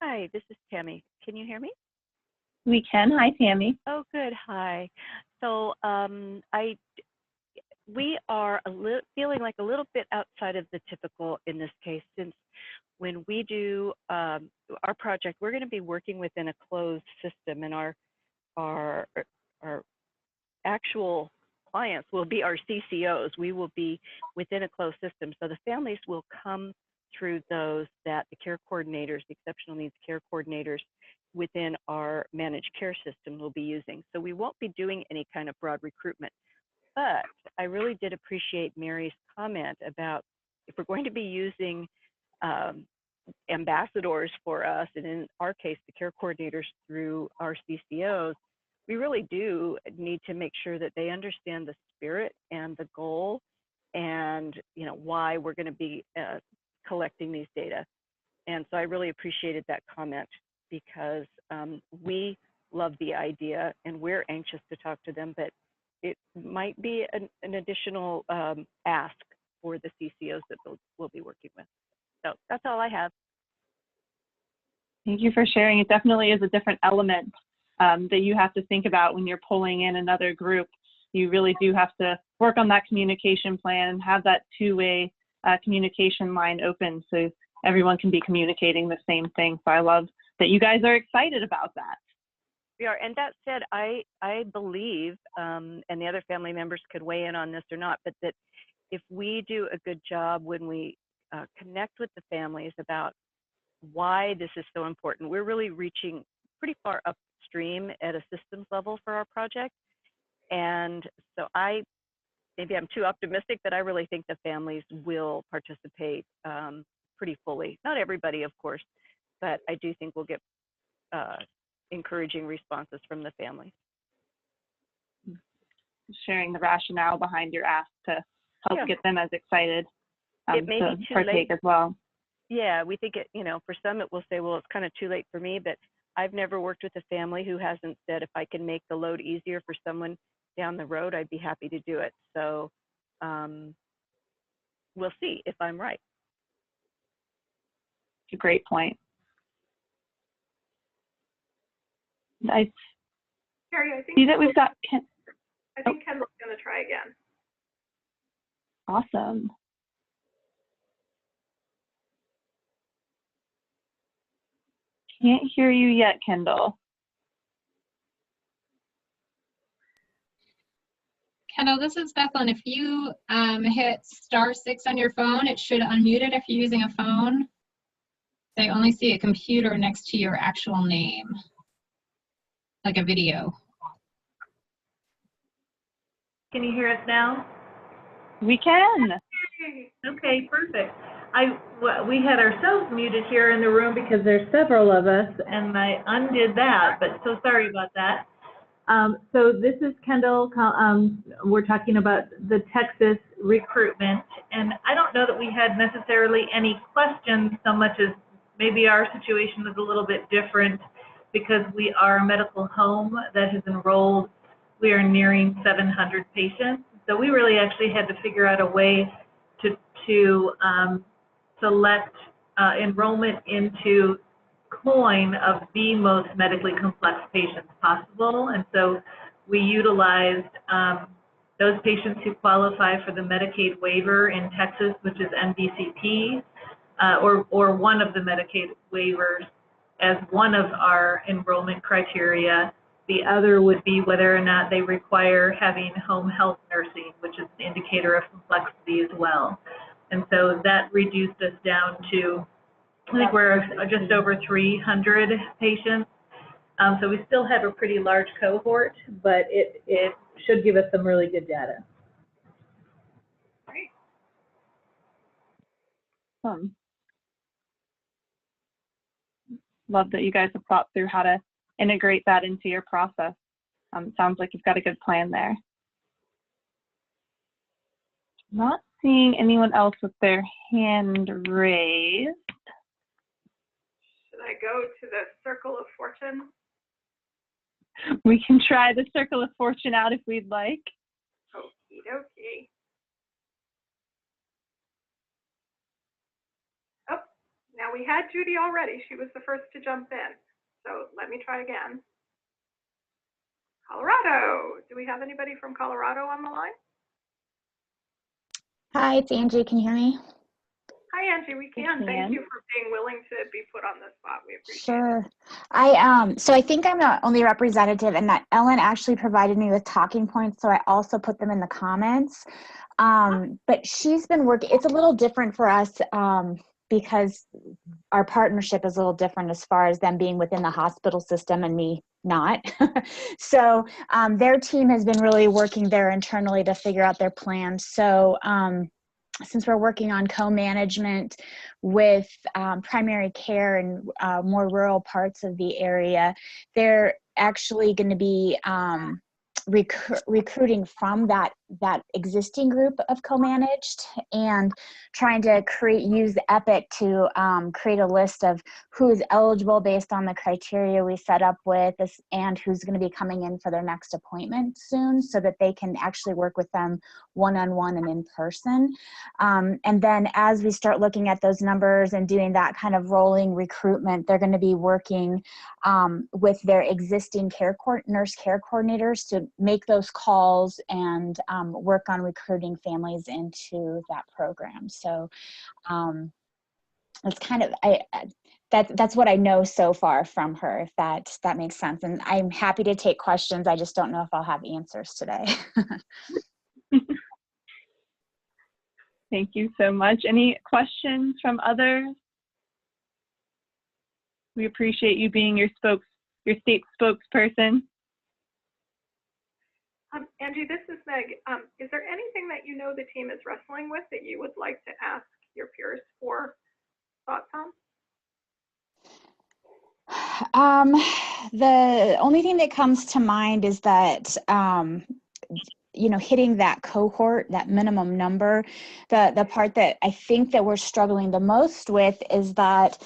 S9: Hi, this is Tammy. Can you hear me?
S3: We can. Hi, Tammy.
S9: Oh, good. Hi. So we are feeling like a little bit outside of the typical in this case, since when we do our project, we're going to be working within a closed system, and our actual clients will be our CCOs. We will be within a closed system, so the families will come through those that the care coordinators, the exceptional needs care coordinators within our managed care system will be using. So we won't be doing any kind of broad recruitment. But I really did appreciate Mary's comment about, if we're going to be using ambassadors for us, and in our case, the care coordinators through our CCOs, we really do need to make sure that they understand the spirit and the goal, and why we're going to be collecting these data. And so I really appreciated that comment, because we love the idea and we're anxious to talk to them, but it might be an additional ask for the CCOs that we'll be working with. So that's all I have.
S3: Thank you for sharing. It definitely is a different element that you have to think about when you're pulling in another group. You really do have to work on that communication plan and have that two-way communication line open so everyone can be communicating the same thing. So I love that you guys are excited about that.
S9: We are, and that said, I believe, and the other family members could weigh in on this or not, but that if we do a good job when we connect with the families about why this is so important, we're really reaching pretty far upstream at a systems level for our project. And so maybe I'm too optimistic, but I really think the families will participate pretty fully. Not everybody, of course, but I do think we'll get encouraging responses from the families.
S3: Sharing the rationale behind your ask to help get them as excited
S9: it may
S3: to
S9: be too
S3: partake
S9: late
S3: as well.
S9: Yeah, we think for some it will say, well, it's kind of too late for me, but I've never worked with a family who hasn't said, if I can make the load easier for someone down the road, I'd be happy to do it. So we'll see if I'm right.
S3: It's a great point. I
S2: Carrie, I think
S3: see that we've got
S2: I think Kendall's going to try again.
S3: Awesome. Can't hear you yet, Kendall.
S1: Kendall, this is Bethlyn. If you hit *6 on your phone, it should unmute it if you're using a phone. They only see a computer next to your actual name, like a video.
S10: Can you hear us now?
S3: We can.
S10: Okay, perfect. We had ourselves muted here in the room because there's several of us, and I undid that, but so sorry about that. So this is Kendall. We're talking about the Texas recruitment, and I don't know that we had necessarily any questions so much as maybe our situation is a little bit different because we are a medical home that has enrolled. We are nearing 700 patients. So we really actually had to figure out a way to select enrollment into CoIIN of the most medically complex patients possible. And so we utilized those patients who qualify for the Medicaid waiver in Texas, which is MDCP. or one of the Medicaid waivers as one of our enrollment criteria. The other would be whether or not they require having home health nursing, which is an indicator of complexity as well. And so that reduced us down to, I think we're just over 300 patients. So we still have a pretty large cohort, but it should give us some really good data.
S2: Great.
S3: Love that you guys have thought through how to integrate that into your process. Sounds like you've got a good plan there. Not seeing anyone else with their hand raised.
S2: Should I go to the Circle of Fortune?
S3: We can try the Circle of Fortune out if we'd like.
S2: Okie dokie. Oh, now we had Judy already. She was the first to jump in. So let me try again. Colorado. Do we have anybody from Colorado on the line?
S11: Hi, it's Angie. Can you hear me?
S2: Hi, Angie. We can. Thank you for being willing to be put on the spot. We appreciate it.
S11: So I think I'm the only representative, and that Ellen actually provided me with talking points, so I also put them in the comments. But she's been working. It's a little different for us because our partnership is a little different as far as them being within the hospital system and me not. So their team has been really working there internally to figure out their plans. So since we're working on co-management with primary care in more rural parts of the area, they're actually going to be recruiting from that existing group of co-managed and trying to use Epic to create a list of who is eligible based on the criteria we set up with this, and who's going to be coming in for their next appointment soon, so that they can actually work with them one-on-one and in person. And then as we start looking at those numbers and doing that kind of rolling recruitment, they're going to be working with their existing nurse care coordinators to make those calls and work on recruiting families into that program. So it's kind of, that's what I know so far from her, if that makes sense. And I'm happy to take questions. I just don't know if I'll have answers today.
S3: Thank you so much. Any questions from others? We appreciate you being your state spokesperson.
S2: Angie, this is Meg. Is there anything that you know the team is wrestling with that you would like to ask your peers for thoughts on?
S11: The only thing that comes to mind is that hitting that cohort, that minimum number, the part that I think that we're struggling the most with is that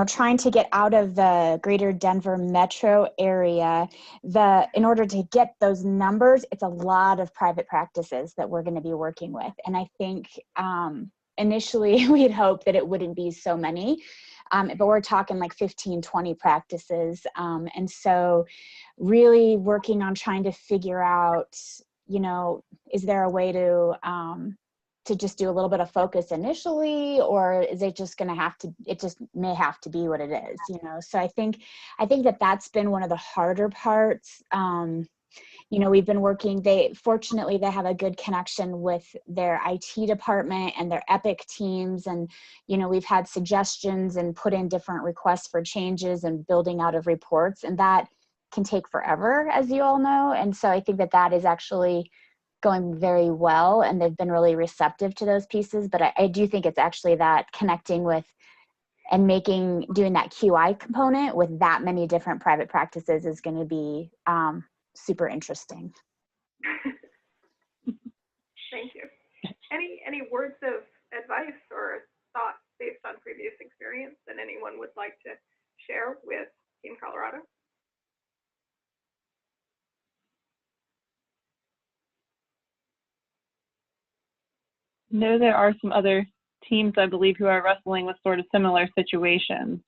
S11: trying to get out of the greater Denver metro area, in order to get those numbers, it's a lot of private practices that we're going to be working with. And I think initially we had hoped that it wouldn't be so many, but we're talking like 15, 20 practices. And so really working on trying to figure out, is there a way to just do a little bit of focus initially, or is it just going to have to, it just may have to be what it is, So I think that that's been one of the harder parts. We've been working, fortunately they have a good connection with their IT department and their Epic teams. And, we've had suggestions and put in different requests for changes and building out of reports, and that can take forever, as you all know. And so I think that that is actually going very well, and they've been really receptive to those pieces. But I do think it's actually that connecting with and doing that QI component with that many different private practices is going to be super interesting.
S2: Thank you. Any words of advice or thoughts based on previous experience that anyone would like to share with Team Colorado?
S3: No, there are some other teams, I believe, who are wrestling with sort of similar situations.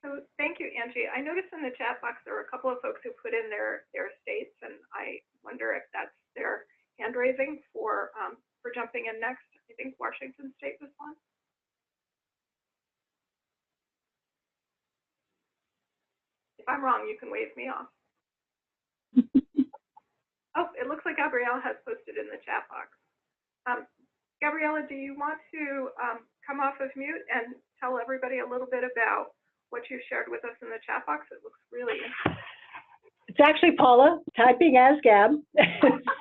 S2: So So thank you, Angie. I noticed in the chat box there were a couple of folks who put in their states, and I wonder if that's their hand raising for jumping in next. I think Washington State was one. If I'm wrong, you can wave me off. Oh, it looks like Gabrielle has posted in the chat box. Gabriella, do you want to come off of mute and tell everybody a little bit about what you shared with us in the chat box? It looks really interesting.
S4: It's actually Paula typing as Gab.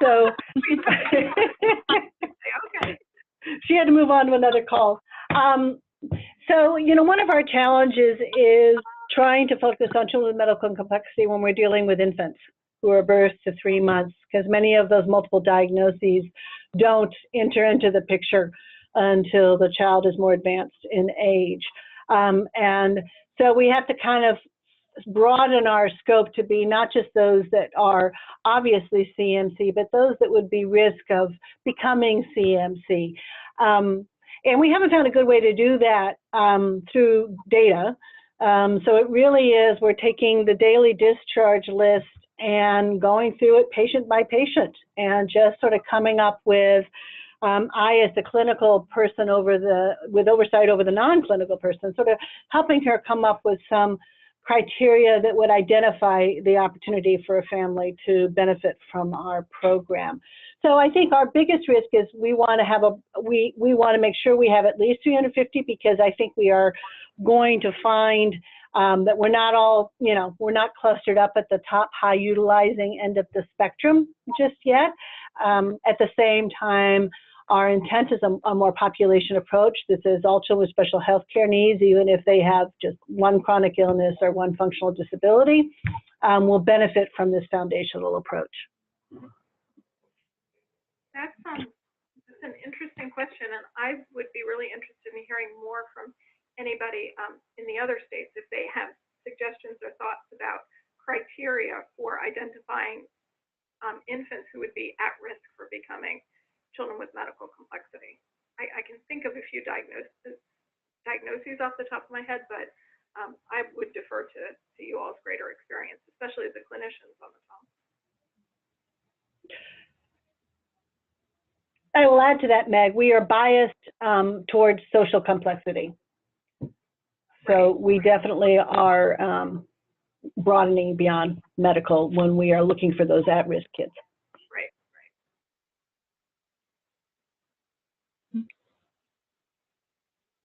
S4: So
S2: okay.
S4: She had to move on to another call. So, you know, one of our challenges is trying to focus on children with medical complexity when we're dealing with infants who are birth to 3 months, because many of those multiple diagnoses don't enter into the picture until the child is more advanced in age. And so we have to kind of broaden our scope to be not just those that are obviously CMC, but those that would be risk of becoming CMC. And we haven't found a good way to do that through data. So it really is, we're taking the daily discharge list and going through it patient by patient and just sort of coming up with, I as the clinical person with oversight over the non-clinical person, sort of helping her come up with some criteria that would identify the opportunity for a family to benefit from our program. So I think our biggest risk is we want to make sure we have at least 350, because I think we are going to find that we're not all, you know, we're not clustered up at the top high utilizing end of the spectrum just yet. At the same time, our intent is a more population approach. This is all children with special health care needs, even if they have just one chronic illness or one functional disability, will benefit from this foundational approach.
S2: That's an interesting question, and I would be really interested in hearing more from anybody in the other states if they have suggestions or thoughts about criteria for identifying infants who would be at risk for becoming children with medical complexity. I can think of a few diagnoses off the top of my head, but I would defer to you all's greater experience, especially the clinicians on the phone.
S4: I will add to that, Meg. We are biased towards social complexity. So we definitely are broadening beyond medical when we are looking for those at-risk kids.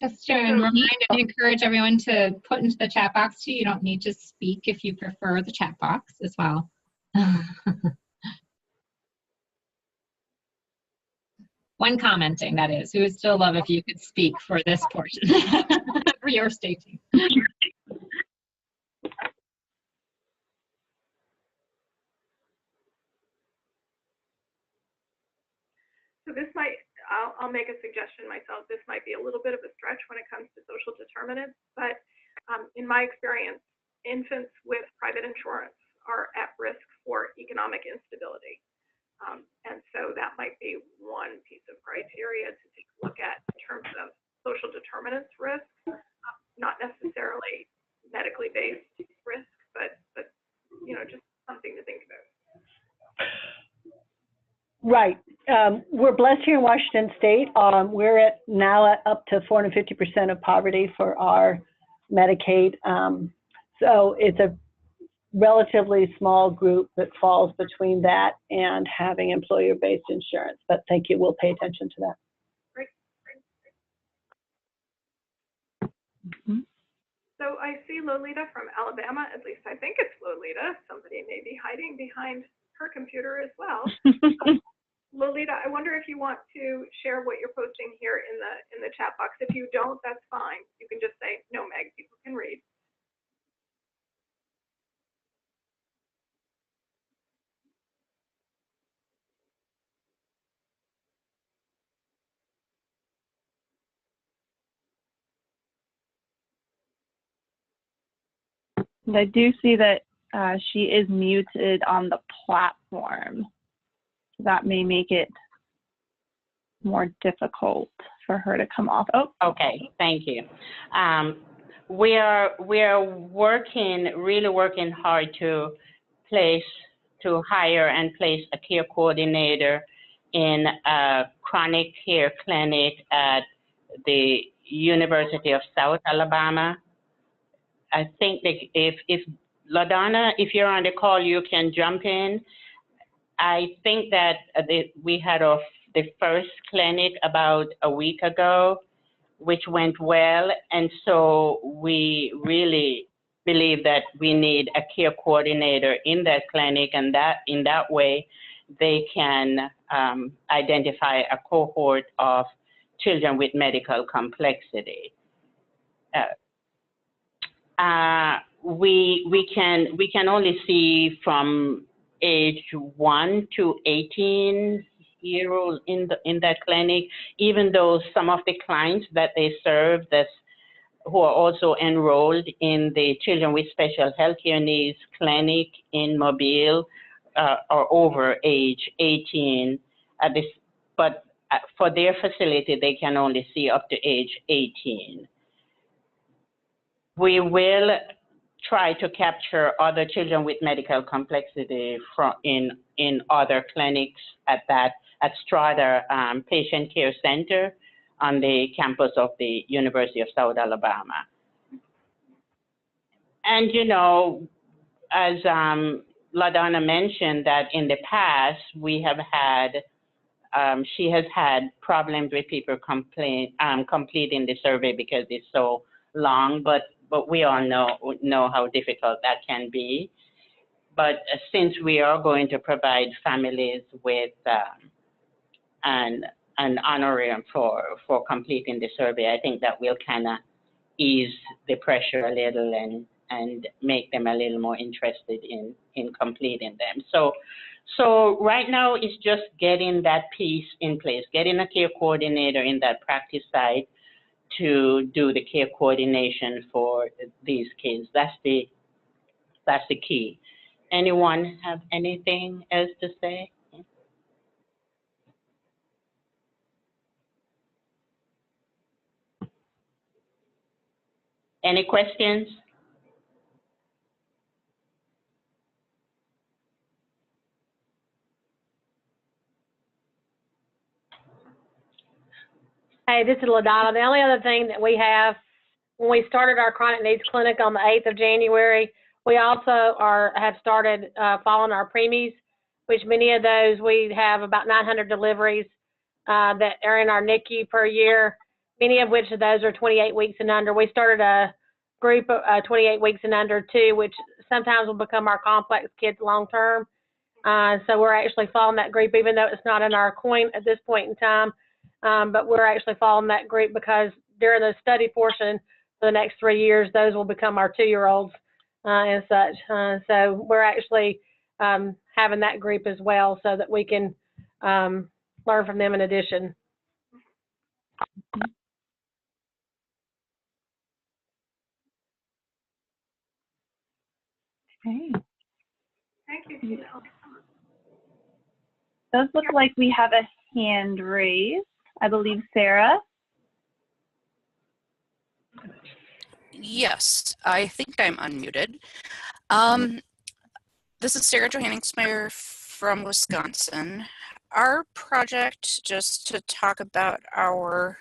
S1: Just to remind and encourage everyone to put into the chat box too. You don't need to speak if you prefer the chat box as well. One commenting, that is. We would still love if you could speak for this portion, for your stating.
S2: So this might, I'll make a suggestion myself. This might be a little bit of a stretch when it comes to social determinants, but in my experience, infants with private insurance are at risk for economic instability. And so that might be one piece of criteria to take a look at in terms of social determinants risk, not necessarily medically based risk, but you know, just something to think about.
S4: Right. We're blessed here in Washington State. We're now up to 450% of poverty for our Medicaid. So it's a relatively small group that falls between that and having employer-based insurance. But thank you. We'll pay attention to that.
S2: Great.
S3: Mm-hmm.
S2: So I see Lolita from Alabama. At least I think it's Lolita. Somebody may be hiding behind her computer as well. Lolita, I wonder if you want to share what you're posting here in the chat box. If you don't, that's fine. You can just say, no, Meg, people can read.
S3: I do see that she is muted on the platform. That may make it more difficult for her to come off. Oh,
S12: okay, thank you. we are really working hard to hire and place a care coordinator in a chronic care clinic at the University of South Alabama. I think that if LaDonna, if you're on the call, you can jump in. I think that we had the first clinic about a week ago, which went well, and so we really believe that we need a care coordinator in that clinic, and that in that way they can identify a cohort of children with medical complexity. We can only see from age 1 to 18-year-old in that clinic, even though some of the clients that they serve who are also enrolled in the Children with Special Healthcare Needs clinic in Mobile are over age 18 at this, but for their facility they can only see up to age 18. We will try to capture other children with medical complexity in other clinics at Strada Patient Care Center on the campus of the University of South Alabama. And you know, as LaDonna mentioned, that in the past we have had, she has had problems with people completing the survey because it's so long, but we all know how difficult that can be. But since we are going to provide families with an honorarium for completing the survey, I think that will kind of ease the pressure a little and make them a little more interested in completing them. So right now it's just getting that piece in place, getting a care coordinator in that practice site to do the care coordination for these kids. That's the key. Anyone have anything else to say? Any questions?
S13: Hey, this is LaDonna. The only other thing that we have, when we started our chronic needs clinic on the 8th of January, we also have started following our preemies, which many of those, we have about 900 deliveries that are in our NICU per year, many of which of those are 28 weeks and under. We started a group of 28 weeks and under too, which sometimes will become our complex kids long term. So we're actually following that group, even though it's not in our CoIIN at this point in time. But we're actually following that group because during the study portion for the next 3 years, those will become our 2-year-olds and such. So we're actually having that group as well so that we can learn from them in addition.
S3: Okay.
S2: Thank you.
S3: Does look like we have a hand raised. I believe Sarah.
S5: Yes, I think I'm unmuted. This is Sarah Johanningsmeyer from Wisconsin. Our project, just to talk about our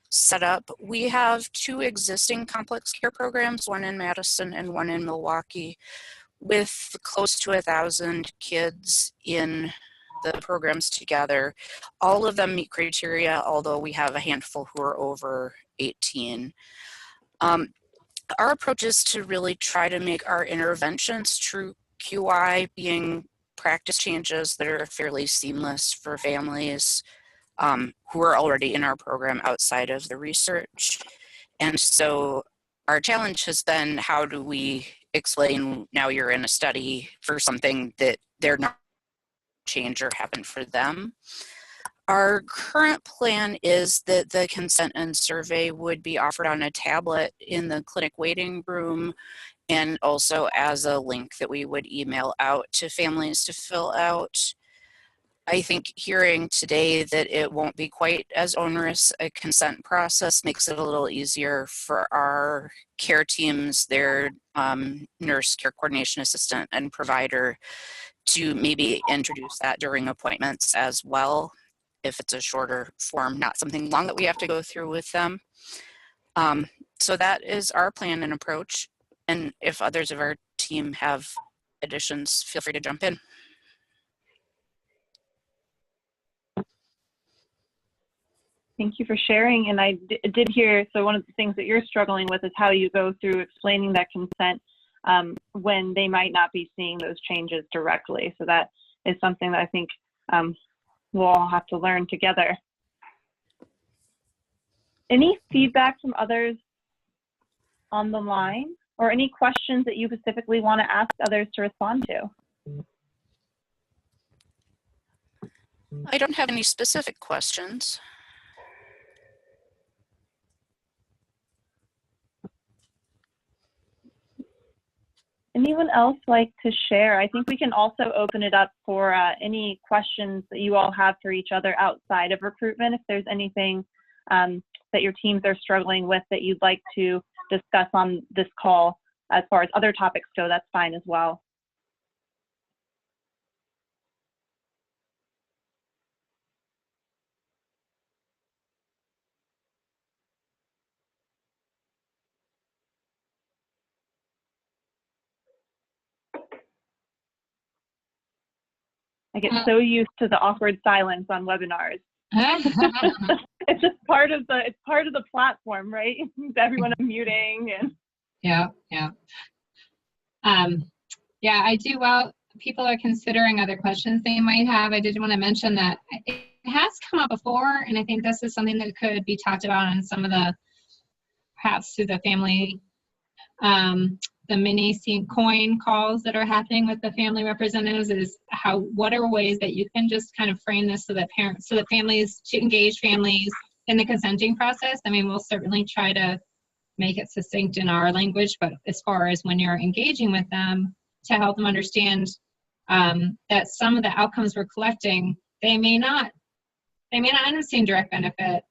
S5: setup, we have 2 existing complex care programs, one in Madison and one in Milwaukee, with close to 1,000 kids in the programs together. All of them meet criteria, although we have a handful who are over 18. Our approach is to really try to make our interventions through QI being practice changes that are fairly seamless for families who are already in our program outside of the research. And so our challenge has been, how do we explain now you're in a study for something that they're not change or happen for them. Our current plan is that the consent and survey would be offered on a tablet in the clinic waiting room, and also as a link that we would email out to families to fill out. I think hearing today that it won't be quite as onerous a consent process makes it a little easier for our care teams, their nurse, care coordination assistant, and provider to maybe introduce that during appointments as well, if it's a shorter form, not something long that we have to go through with them. So that is our plan and approach. And if others of our team have additions, feel free to jump in.
S3: Thank you for sharing. And I did hear, so one of the things that you're struggling with is how you go through explaining that consent when they might not be seeing those changes directly. So that is something that I think we'll all have to learn together. Any feedback from others on the line, or any questions that you specifically want to ask others to respond to?
S5: I don't have any specific questions.
S3: Anyone else like to share? I think we can also open it up for any questions that you all have for each other outside of recruitment. If there's anything that your teams are struggling with that you'd like to discuss on this call as far as other topics go, that's fine as well. I get so used to the awkward silence on webinars. It's just part of the platform, right? Everyone muting and.
S1: Yeah. Yeah, I do. Well, people are considering other questions they might have. I did want to mention that it has come up before, and I think this is something that could be talked about on some of the, perhaps through the family, the mini CoIIN calls that are happening with the family representatives, is what are ways that you can just kind of frame this so that families, to engage families in the consenting process. I mean, we'll certainly try to make it succinct in our language, but as far as when you're engaging with them, to help them understand that some of the outcomes we're collecting, they may not understand direct benefit,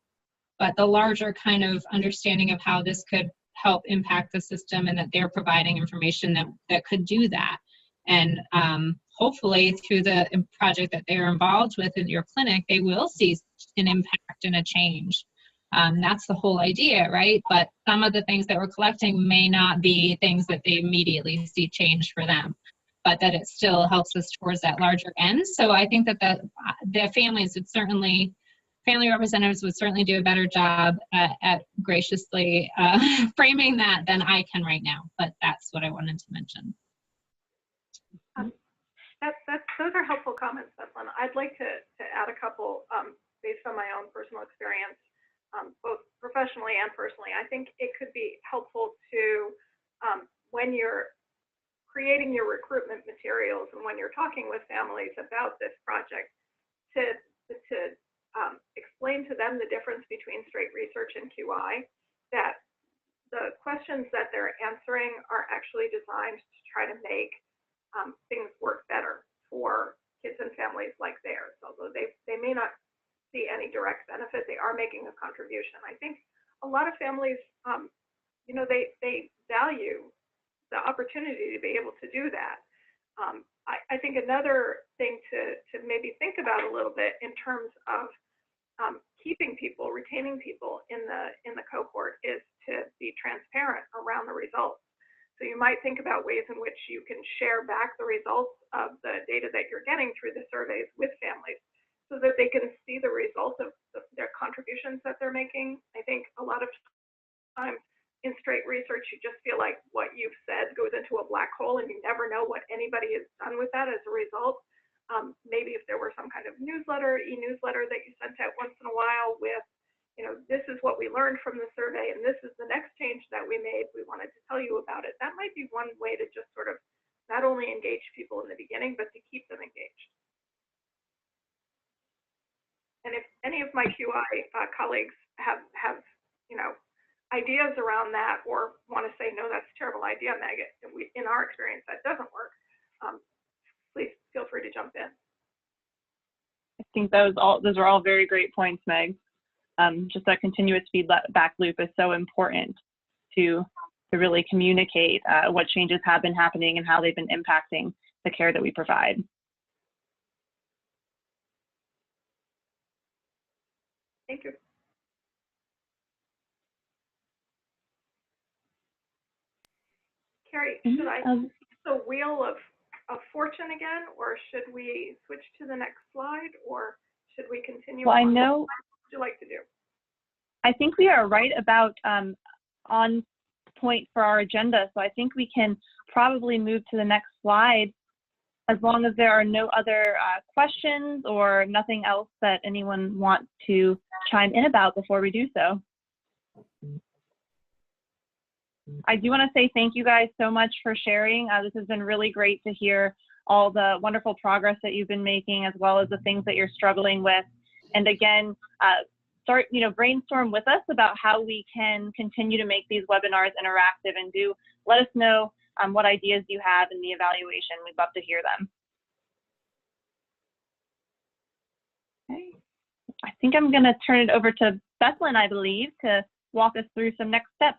S1: but the larger kind of understanding of how this could help impact the system, and that they're providing information that could do that. And hopefully through the project that they're involved with in your clinic, they will see an impact and a change. That's the whole idea, right? But some of the things that we're collecting may not be things that they immediately see change for them, but that it still helps us towards that larger end. So I think that the families would certainly, family representatives would certainly do a better job at graciously framing that than I can right now. But that's what I wanted to mention.
S2: Those are helpful comments, Bethlen. I'd like to add a couple based on my own personal experience, both professionally and personally. I think it could be helpful to, when you're creating your recruitment materials and when you're talking with families about this project, to explain to them the difference between straight research and QI, that the questions that they're answering are actually designed to try to make things work better for kids and families like theirs. Although they may not see any direct benefit, they are making a contribution. I think a lot of families, they value the opportunity to be able to do that. I think another thing to maybe think about a little bit in terms of keeping people, retaining people in the cohort, is to be transparent around the results. So you might think about ways in which you can share back the results of the data that you're getting through the surveys with families, so that they can see the results of their contributions that they're making. I think a lot of times in straight research, you just feel like what you've said goes into a black hole and you never know what anybody has done with that as a result. Maybe if there were some kind of newsletter, e-newsletter that you sent out once in a while with, this is what we learned from the survey and this is the next change that we made, we wanted to tell you about it. That might be one way to just sort of not only engage people in the beginning, but to keep them engaged. And if any of my QI colleagues have ideas around that, or want to say, no, that's a terrible idea, Maggot, in our experience, that doesn't work, please feel free to jump in.
S3: think those are all very great points, Meg. Just that continuous feedback loop is so important to really communicate what changes have been happening and how they've been impacting the care that we provide.
S2: Thank you. Carrie, should I use the wheel of fortune again, or should we switch to the next slide, or should we continue?
S3: Well, I
S2: on?
S3: know.
S2: What would you like to do?
S3: I think we are right about on point for our agenda, so I think we can probably move to the next slide as long as there are no other questions or nothing else that anyone wants to chime in about before we do so. I do want to say thank you guys so much for sharing. This has been really great to hear all the wonderful progress that you've been making, as well as the things that you're struggling with. And again, brainstorm with us about how we can continue to make these webinars interactive, and do let us know what ideas you have in the evaluation. We'd love to hear them. Okay. I think I'm going to turn it over to Bethlyn, I believe, to walk us through some next steps.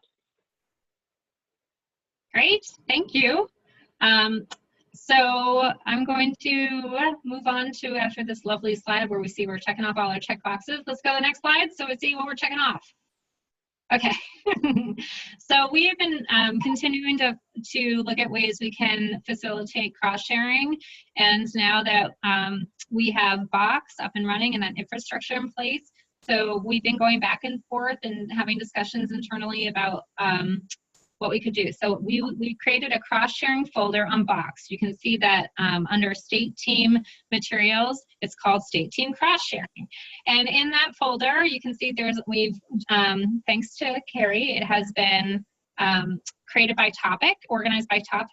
S1: Great, thank you. So I'm going to move on to, after this lovely slide where we see we're checking off all our check boxes, let's go to the next slide so we see what we're checking off. Okay, so we have been continuing to look at ways we can facilitate cross-sharing, and now that we have Box up and running and that infrastructure in place, so we've been going back and forth and having discussions internally about what we could do. So we created a cross-sharing folder on Box. You can see that under State Team Materials, it's called State Team Cross-Sharing. And in that folder, you can see thanks to Carrie, it has been created by topic, organized by topic.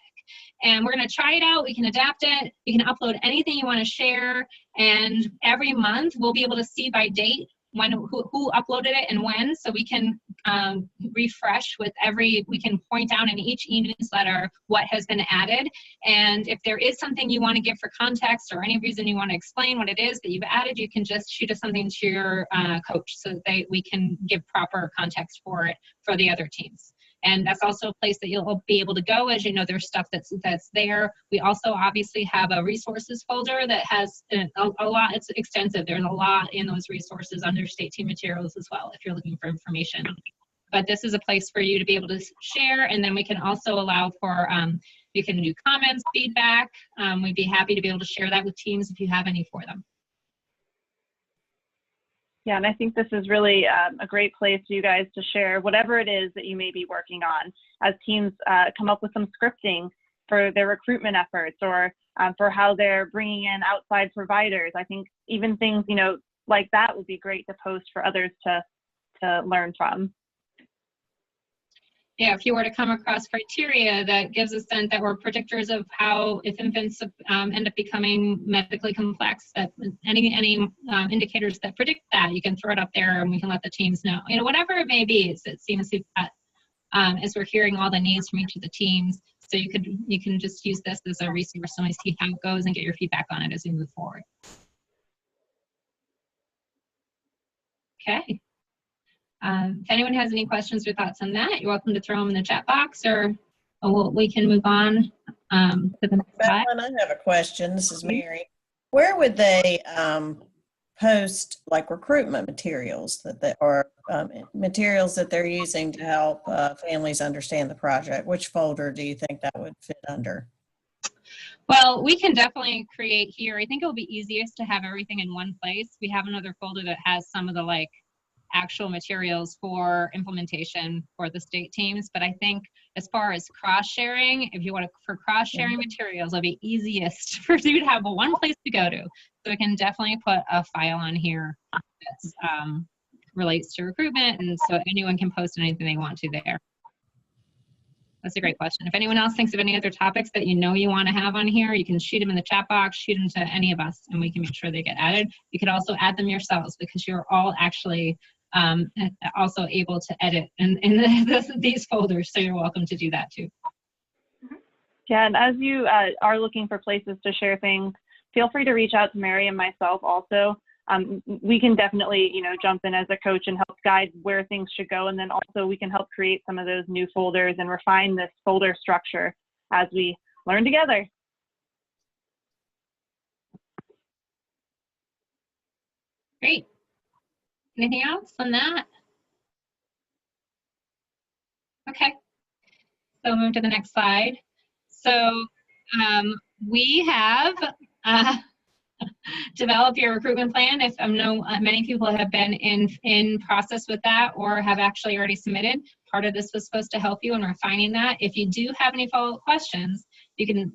S1: And we're going to try it out. We can adapt it. You can upload anything you want to share. And every month, we'll be able to see by date who uploaded it and when, so we can refresh with we can point out in each e-newsletter what has been added. And if there is something you want to give for context, or any reason you want to explain what it is that you've added, you can just shoot us something to your coach so that we can give proper context for it for the other teams. And that's also a place that you'll be able to go, as you know, there's stuff that's there. We also obviously have a resources folder that has a lot, it's extensive. There's a lot in those resources under State Team Materials as well, if you're looking for information. But this is a place for you to be able to share, and then we can also allow for, you can do comments, feedback. We'd be happy to be able to share that with teams if you have any for them.
S3: Yeah, and I think this is really a great place for you guys to share whatever it is that you may be working on, as teams come up with some scripting for their recruitment efforts, or for how they're bringing in outside providers. I think even things, like that would be great to post for others to learn from.
S1: Yeah, if you were to come across criteria that gives a sense that we're predictors of how, if infants end up becoming medically complex, that any indicators that predict that, you can throw it up there and we can let the teams know. Whatever it may be, it seems to as we're hearing all the needs from each of the teams. So you can just use this as a resource so we see how it goes and get your feedback on it as we move forward. Okay. If anyone has any questions or thoughts on that, you're welcome to throw them in the chat box, or we can move on to the next slide.
S8: I have a question. This is Mary. Where would they post like recruitment materials or materials that they're using to help families understand the project? Which folder do you think that would fit under?
S1: Well, we can definitely create here. I think it'll be easiest to have everything in one place. We have another folder that has some of the actual materials for implementation for the state teams, but I think as far as cross-sharing, if you want for cross-sharing materials, it'll be easiest for you to have one place to go to. So we can definitely put a file on here that relates to recruitment, and so anyone can post anything they want to there. That's a great question. If anyone else thinks of any other topics that you want to have on here, you can shoot them in the chat box, shoot them to any of us, and we can make sure they get added. You can also add them yourselves, because you're all actually also able to edit in these folders, so you're welcome to do that too.
S3: Yeah, and as you are looking for places to share things, feel free to reach out to Mary and myself also. we can definitely, jump in as a coach and help guide where things should go. And then also we can help create some of those new folders and refine this folder structure as we learn together.
S1: Great. Anything else on that? Okay. So move to the next slide. So we have developed your recruitment plan. If I know many people have been in process with that or have actually already submitted. Part of this was supposed to help you in refining that. If you do have any follow-up questions, you can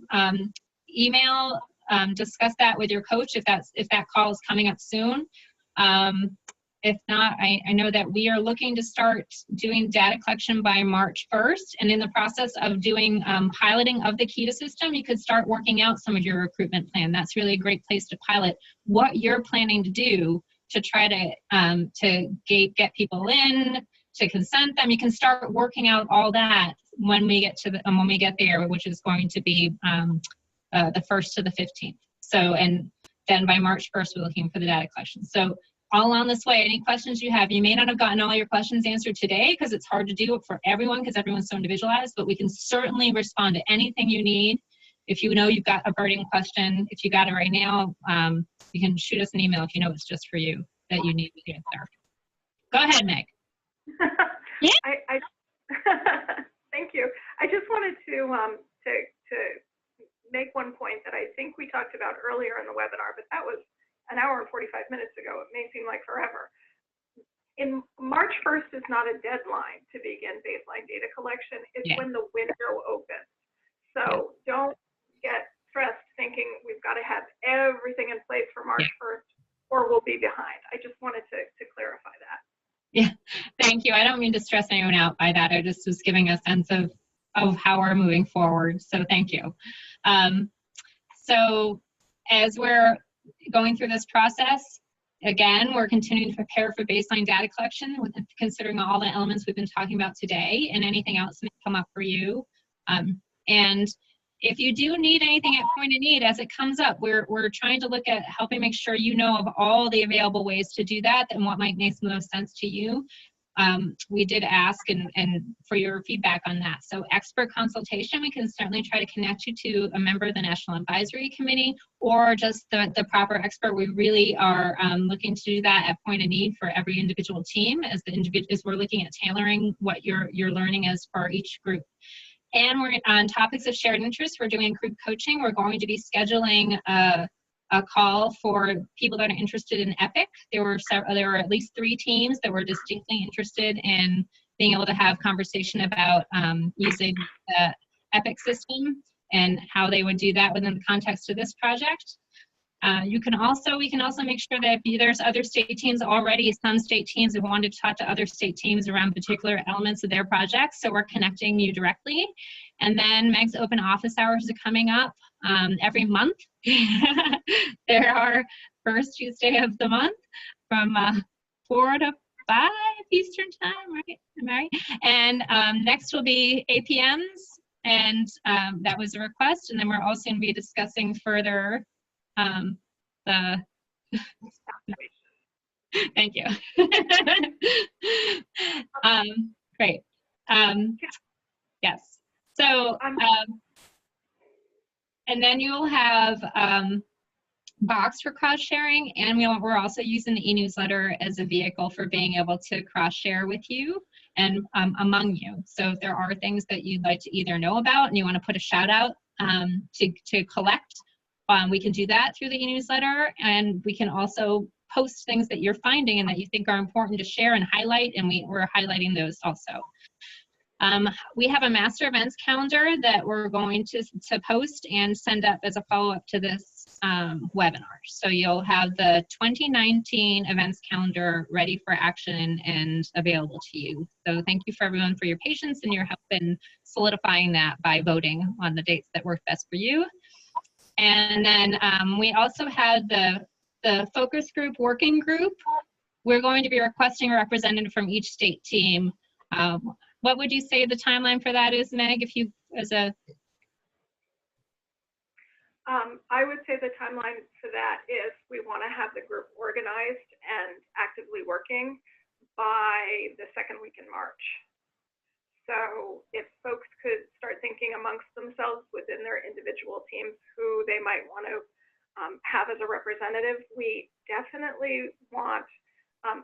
S1: email, discuss that with your coach if that call is coming up soon. If not, I know that we are looking to start doing data collection by March 1st, and in the process of doing piloting of the KETA system, you could start working out some of your recruitment plan. That's really a great place to pilot what you're planning to do to try to get people in, to consent them. You can start working out all that when we get to when we get there, which is going to be the 1st to the 15th. So, and then by March 1st, we're looking for the data collection. So all on this way, any questions you have, you may not have gotten all your questions answered today because it's hard to do it for everyone because everyone's so individualized, but we can certainly respond to anything you need. If you know you've got a burning question, if you got it right now, you can shoot us an email if you know it's just for you that you need the answer. Go ahead, Meg.
S2: Yeah. Thank you. I just wanted to make one point that I think we talked about earlier in the webinar, but that was an hour and 45 minutes ago. It may seem like forever. In March 1st is not a deadline to begin baseline data collection. It's when the window opens. So don't get stressed thinking we've got to have everything in place for March 1st or we'll be behind. I just wanted to clarify that.
S1: Yeah, thank you. I don't mean to stress anyone out by that. I just was giving a sense of how we're moving forward. So thank you. So as we're going through this process, again, we're continuing to prepare for baseline data collection, considering all the elements we've been talking about today and anything else that may come up for you. And if you do need anything at point of need, as it comes up, we're trying to look at helping make sure you know of all the available ways to do that and what might make the most sense to you. We did ask and for your feedback on that. So expert consultation, we can certainly try to connect you to a member of the National Advisory Committee or just the proper expert. We really are looking to do that at point of need for every individual team as we're looking at tailoring what you're learning as for each group. And we're on topics of shared interest. We're doing group coaching. We're going to be scheduling a call for people that are interested in EPIC. There were at least 3 teams that were distinctly interested in being able to have conversation about using the EPIC system and how they would do that within the context of this project. We can also make sure that if there's other state teams already, some state teams have wanted to talk to other state teams around particular elements of their projects, so we're connecting you directly. And then Meg's open office hours are coming up every month. There are first Tuesday of the month from 4 to 5 Eastern time, right? Am I right? And next will be APMs, and that was a request. And then we're also going to be discussing further thank you. Great. Yes. So, and then you'll have box for cross sharing, and we're also using the e-newsletter as a vehicle for being able to cross share with you and among you. So if there are things that you'd like to either know about and you want to put a shout out to collect, we can do that through the e-newsletter, and we can also post things that you're finding and that you think are important to share and highlight, and we're highlighting those also. We have a master events calendar that we're going to post and send up as a follow-up to this webinar. So you'll have the 2019 events calendar ready for action and available to you. So thank you for everyone for your patience and your help in solidifying that by voting on the dates that work best for you. And then we also had the focus group working group. We're going to be requesting a representative from each state team. What would you say the timeline for that is, Meg, if you, as a...
S2: I would say the timeline for that is we want to have the group organized and actively working by the second week in March. So if folks could start thinking amongst themselves within their individual teams who they might want to have as a representative, we definitely want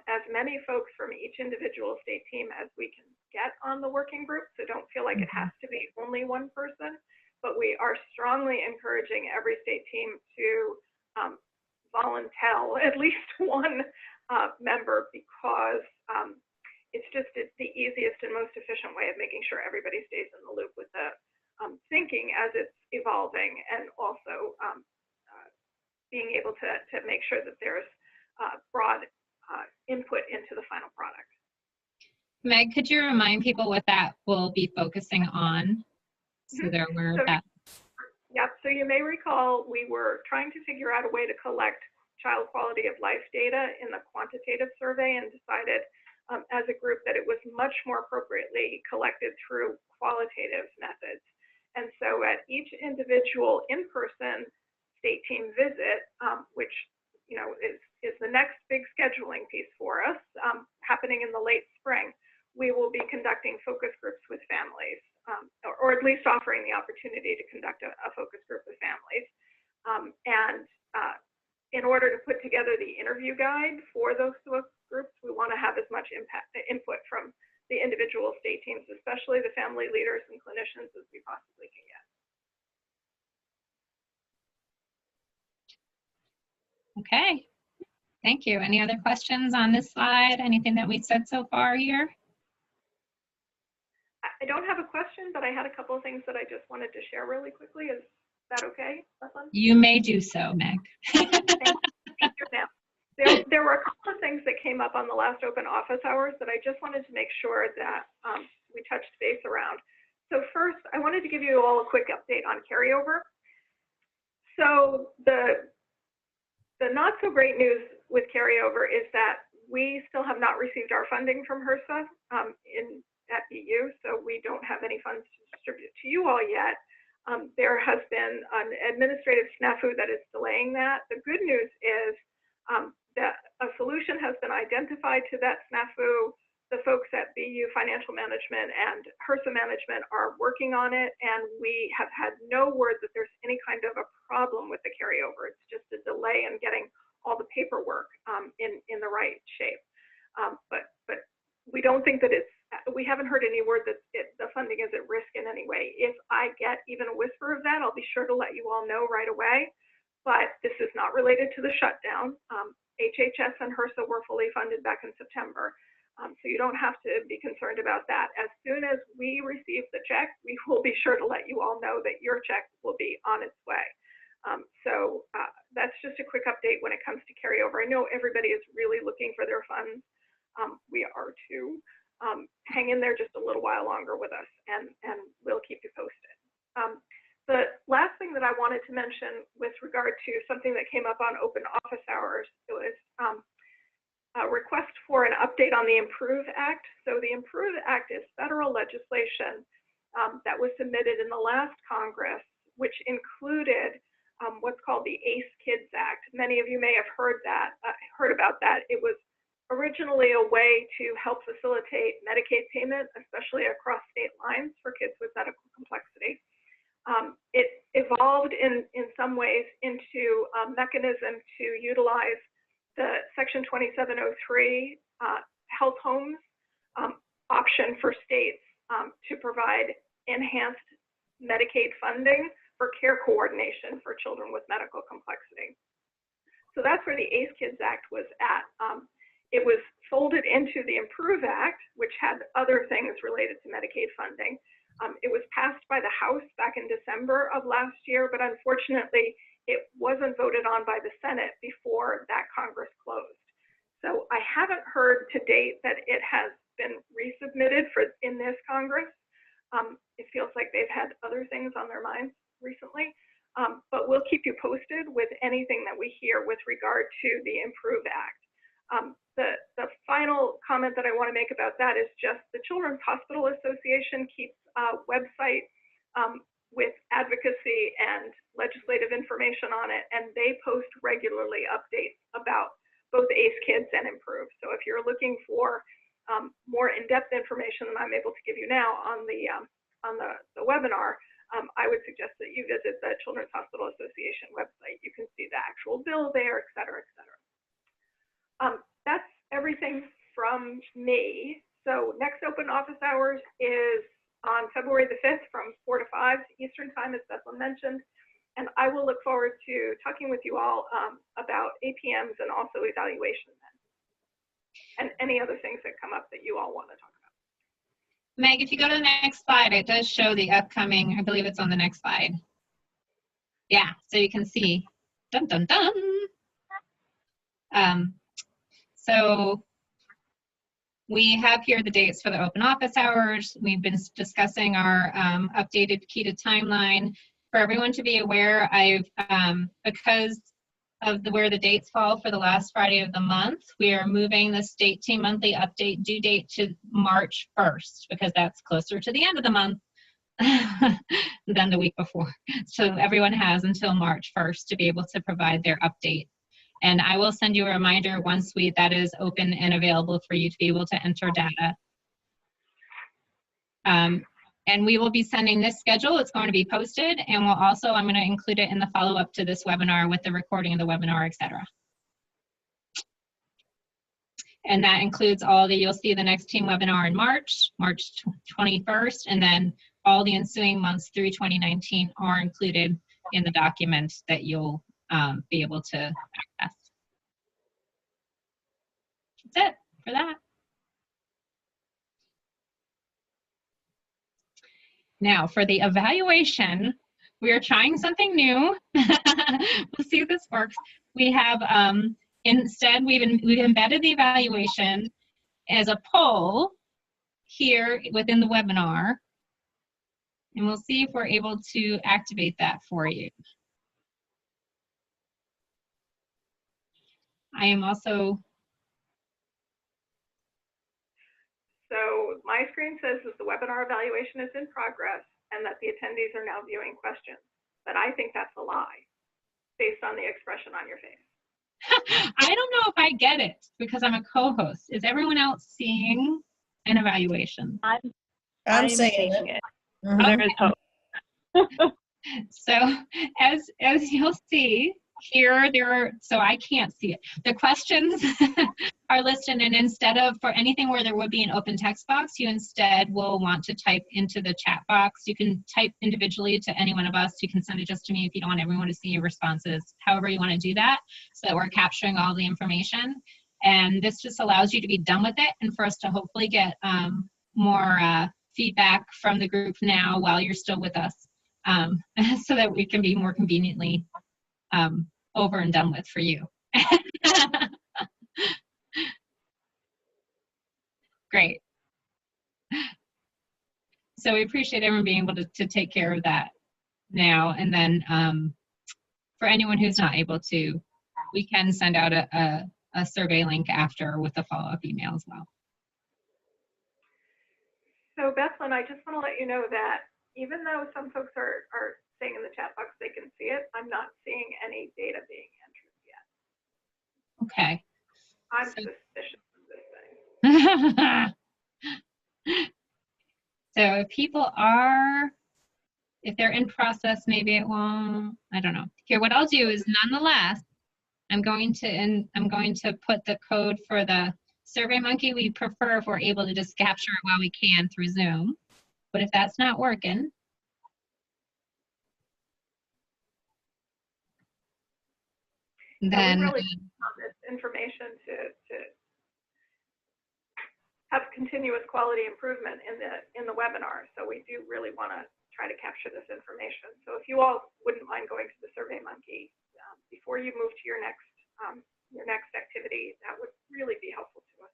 S2: as many folks from each individual state team as we can get on the working group. So don't feel like it has to be only one person, but we are strongly encouraging every state team to volunteer at least one member, because it's the easiest and most efficient way of making sure everybody stays in the loop with the thinking as it's evolving, and also being able to make sure that there's broad input into the final product.
S1: Meg, could you remind people what that will be focusing on, so they're aware of that?
S2: Yep, so you may recall we were trying to figure out a way to collect child quality of life data in the quantitative survey, and decided as a group that it was much more appropriately collected through qualitative methods. And so at each individual in-person state team visit, which is the next big scheduling piece for us, happening in the late spring, we will be conducting focus groups with families, or at least offering the opportunity to conduct a focus group with families. In order to put together the interview guide for those groups, we want to have as much input from the individual state teams, especially the family leaders and clinicians, as we possibly can get.
S1: Okay, thank you. Any other questions on this slide? Anything that we've said so far here?
S2: I don't have a question, but I had a couple of things that I just wanted to share really quickly. Is that okay, Leslie?
S1: You may do so, Meg.
S2: Thank you, ma'am. There were a couple of things that came up on the last open office hours that I just wanted to make sure that we touched base around. So first, I wanted to give you all a quick update on carryover. So the not so great news with carryover is that we still have not received our funding from HRSA at BU, so we don't have any funds to distribute to you all yet. There has been an administrative snafu that is delaying that. The good news is that a solution has been identified to that snafu. The folks at BU Financial Management and HRSA Management are working on it, and we have had no word that there's any kind of a problem with the carryover. It's just a delay in getting all the paperwork in the right shape. But we don't think that we haven't heard any word that the funding is at risk in any way. If I get even a whisper of that, I'll be sure to let you all know right away. But this is not related to the shutdown. HHS and HRSA were fully funded back in September. So you don't have to be concerned about that. As soon as we receive the check, we will be sure to let you all know that your check will be on its way. So that's just a quick update when it comes to carryover. I know everybody is really looking for their funds. We are too. Hang in there just a little while longer with us, and we'll keep you posted. The last thing that I wanted to mention with regard to something that came up on open office hours, it was a request for an update on the IMPROVE Act. So the IMPROVE Act is federal legislation that was submitted in the last Congress, which included what's called the ACE Kids Act. Many of you may have heard about that. It was originally a way to help facilitate Medicaid payment, especially across state lines for kids with medical complexity. It evolved in some ways into a mechanism to utilize the Section 2703 health homes option for states to provide enhanced Medicaid funding for care coordination for children with medical complexity. So that's where the ACE Kids Act was at. It was folded into the IMPROVE Act, which had other things related to Medicaid funding. It was passed by the House back in December of last year, but unfortunately, it wasn't voted on by the Senate before that Congress closed. So I haven't heard to date that it has been resubmitted in this Congress. It feels like they've had other things on their minds recently, but we'll keep you posted with anything that we hear with regard to the IMPROVE Act. The final comment that I want to make about that is just the Children's Hospital Association keeps a website with advocacy and legislative information on it, and they post regularly updates about both ACE Kids and Improve. So if you're looking for more in-depth information than I'm able to give you now on the webinar, I would suggest that you visit the Children's Hospital Association website. You can see the actual bill there, et cetera, et cetera. That's everything from me. So next open office hours is on February the 5th from 4 to 5 Eastern Time, as Bethlehem mentioned. And I will look forward to talking with you all about APMs and also evaluation then, and any other things that come up that you all want to talk about.
S1: Meg, if you go to the next slide, it does show the upcoming, I believe it's on the next slide. Yeah, so you can see, dun, dun, dun. So we have here the dates for the open office hours. We've been discussing our updated KETA timeline. For everyone to be aware, I've, because of where the dates fall for the last Friday of the month, we are moving the state team monthly update due date to March 1st, because that's closer to the end of the month than the week before. So everyone has until March 1st to be able to provide their update. And I will send you a reminder once that is open and available for you to be able to enter data. And we will be sending this schedule. It's going to be posted, and we'll also, I'm going to include it in the follow-up to this webinar with the recording of the webinar, etc. And that includes all you'll see the next team webinar in March 21st, and then all the ensuing months through 2019 are included in the document that you'll be able to access. That's it for that. Now for the evaluation, we are trying something new. We'll see if this works. We have, instead, we've embedded the evaluation as a poll here within the webinar. And we'll see if we're able to activate that for you. I am also.
S2: So my screen says that the webinar evaluation is in progress and that the attendees are now viewing questions. But I think that's a lie based on the expression on your face.
S1: I don't know if I get it because I'm a co-host. Is everyone else seeing an evaluation?
S8: I'm seeing it.
S1: There is hope. So as you'll see here, so I can't see it. The questions are listed, and instead of for anything where there would be an open text box, you instead will want to type into the chat box. You can type individually to any one of us. You can send it just to me if you don't want everyone to see your responses. However you want to do that, so that we're capturing all the information. And this just allows you to be done with it and for us to hopefully get more feedback from the group now while you're still with us, so that we can be more conveniently over and done with for you. Great. So we appreciate everyone being able to take care of that now. And then for anyone who's not able to, we can send out a survey link after with a follow-up email as well.
S2: So Bethlehem, I just want to let you know that even though some folks are saying in the chat box they can see it, I'm not seeing any data being entered yet.
S1: Okay.
S2: I'm suspicious of this thing.
S1: So if people are, if they're in process, maybe it won't, I don't know. Here, what I'll do is nonetheless, I'm going to put the code for the SurveyMonkey. We prefer if we're able to just capture it while we can through Zoom. But if that's not working, then
S2: we really want this information to have continuous quality improvement in the webinar. So we do really want to try to capture this information. So if you all wouldn't mind going to the SurveyMonkey before you move to your next activity, that would really be helpful to us.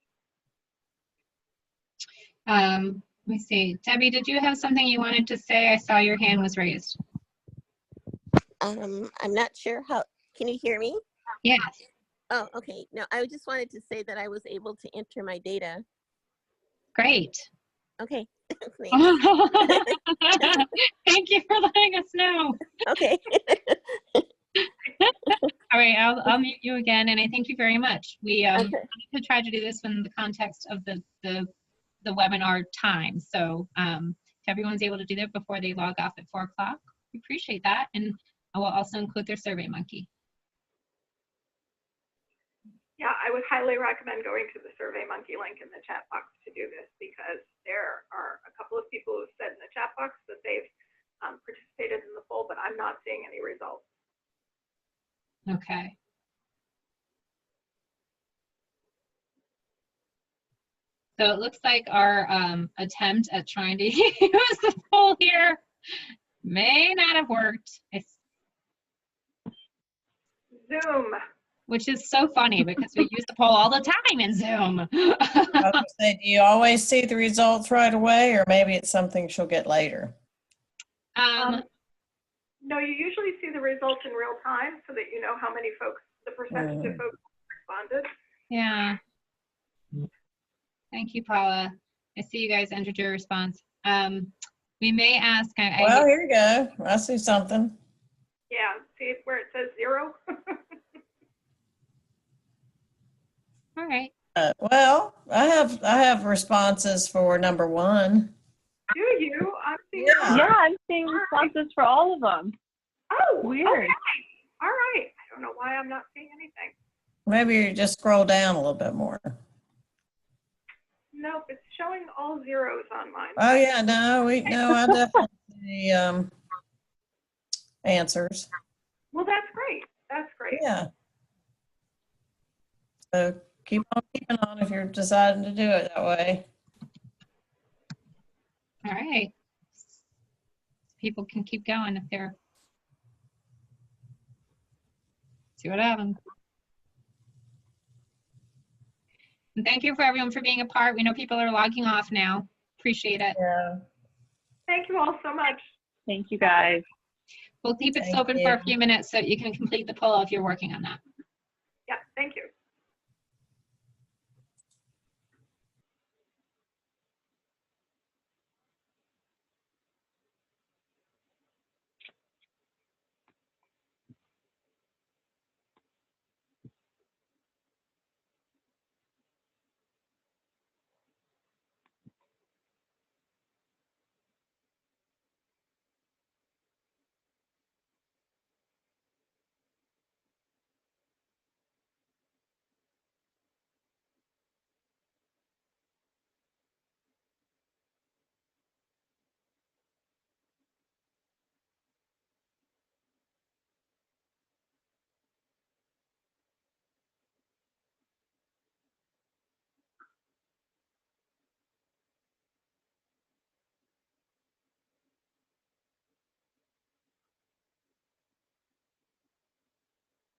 S1: Let me see. Debbie, did you have something you wanted to say? I saw your hand was raised.
S14: I'm not sure how, can you hear me?
S1: Yes.
S14: Oh, okay. No, I just wanted to say that I was able to enter my data.
S1: Great.
S14: Okay. Thanks.
S1: Thank you for letting us know.
S14: Okay.
S1: All right, I'll mute you again, and I thank you very much. We
S14: Okay.
S1: to try to do this in the context of the webinar time. So if everyone's able to do that before they log off at 4 o'clock, we appreciate that, and I will also include their SurveyMonkey.
S2: Yeah, I would highly recommend going to the SurveyMonkey link in the chat box to do this, because there are a couple of people who said in the chat box that they've participated in the poll, but I'm not seeing any results.
S1: Okay. So it looks like our attempt at trying to use the poll here may not have worked.
S2: Zoom.
S1: Which is so funny because we use the poll all the time in Zoom.
S8: I would say, do you always see the results right away, or maybe it's something she'll get later?
S2: No, you usually see the results in real time so that you know how many folks, the percentage of folks responded.
S1: Yeah. Thank you, Paula. I see you guys entered your response. We may ask.
S8: Well, here you go. I see something.
S2: Yeah, see where it says 0?
S1: All right.
S8: Well, I have responses for number 1.
S2: Do you? I'm seeing.
S3: Yeah, I'm seeing responses for all of them.
S2: Oh,
S3: weird.
S2: Okay. All right. I don't know why I'm not seeing anything.
S8: Maybe you just scroll down a little bit more.
S2: Nope, it's showing all zeros on mine.
S8: Oh yeah, no, I definitely see answers.
S2: Well, that's great. That's great.
S8: Yeah. So keep on keeping on if you're deciding to do it that way.
S1: All right. People can keep going if they're. See what happens. And thank you for everyone for being a part. We know people are logging off now. Appreciate it.
S8: Yeah.
S2: Thank you all so much.
S3: Thank you, guys.
S1: We'll keep it
S8: Thank
S1: open for a
S8: you.
S1: few minutes so you can complete the poll if you're working on that.
S2: Yeah, thank you.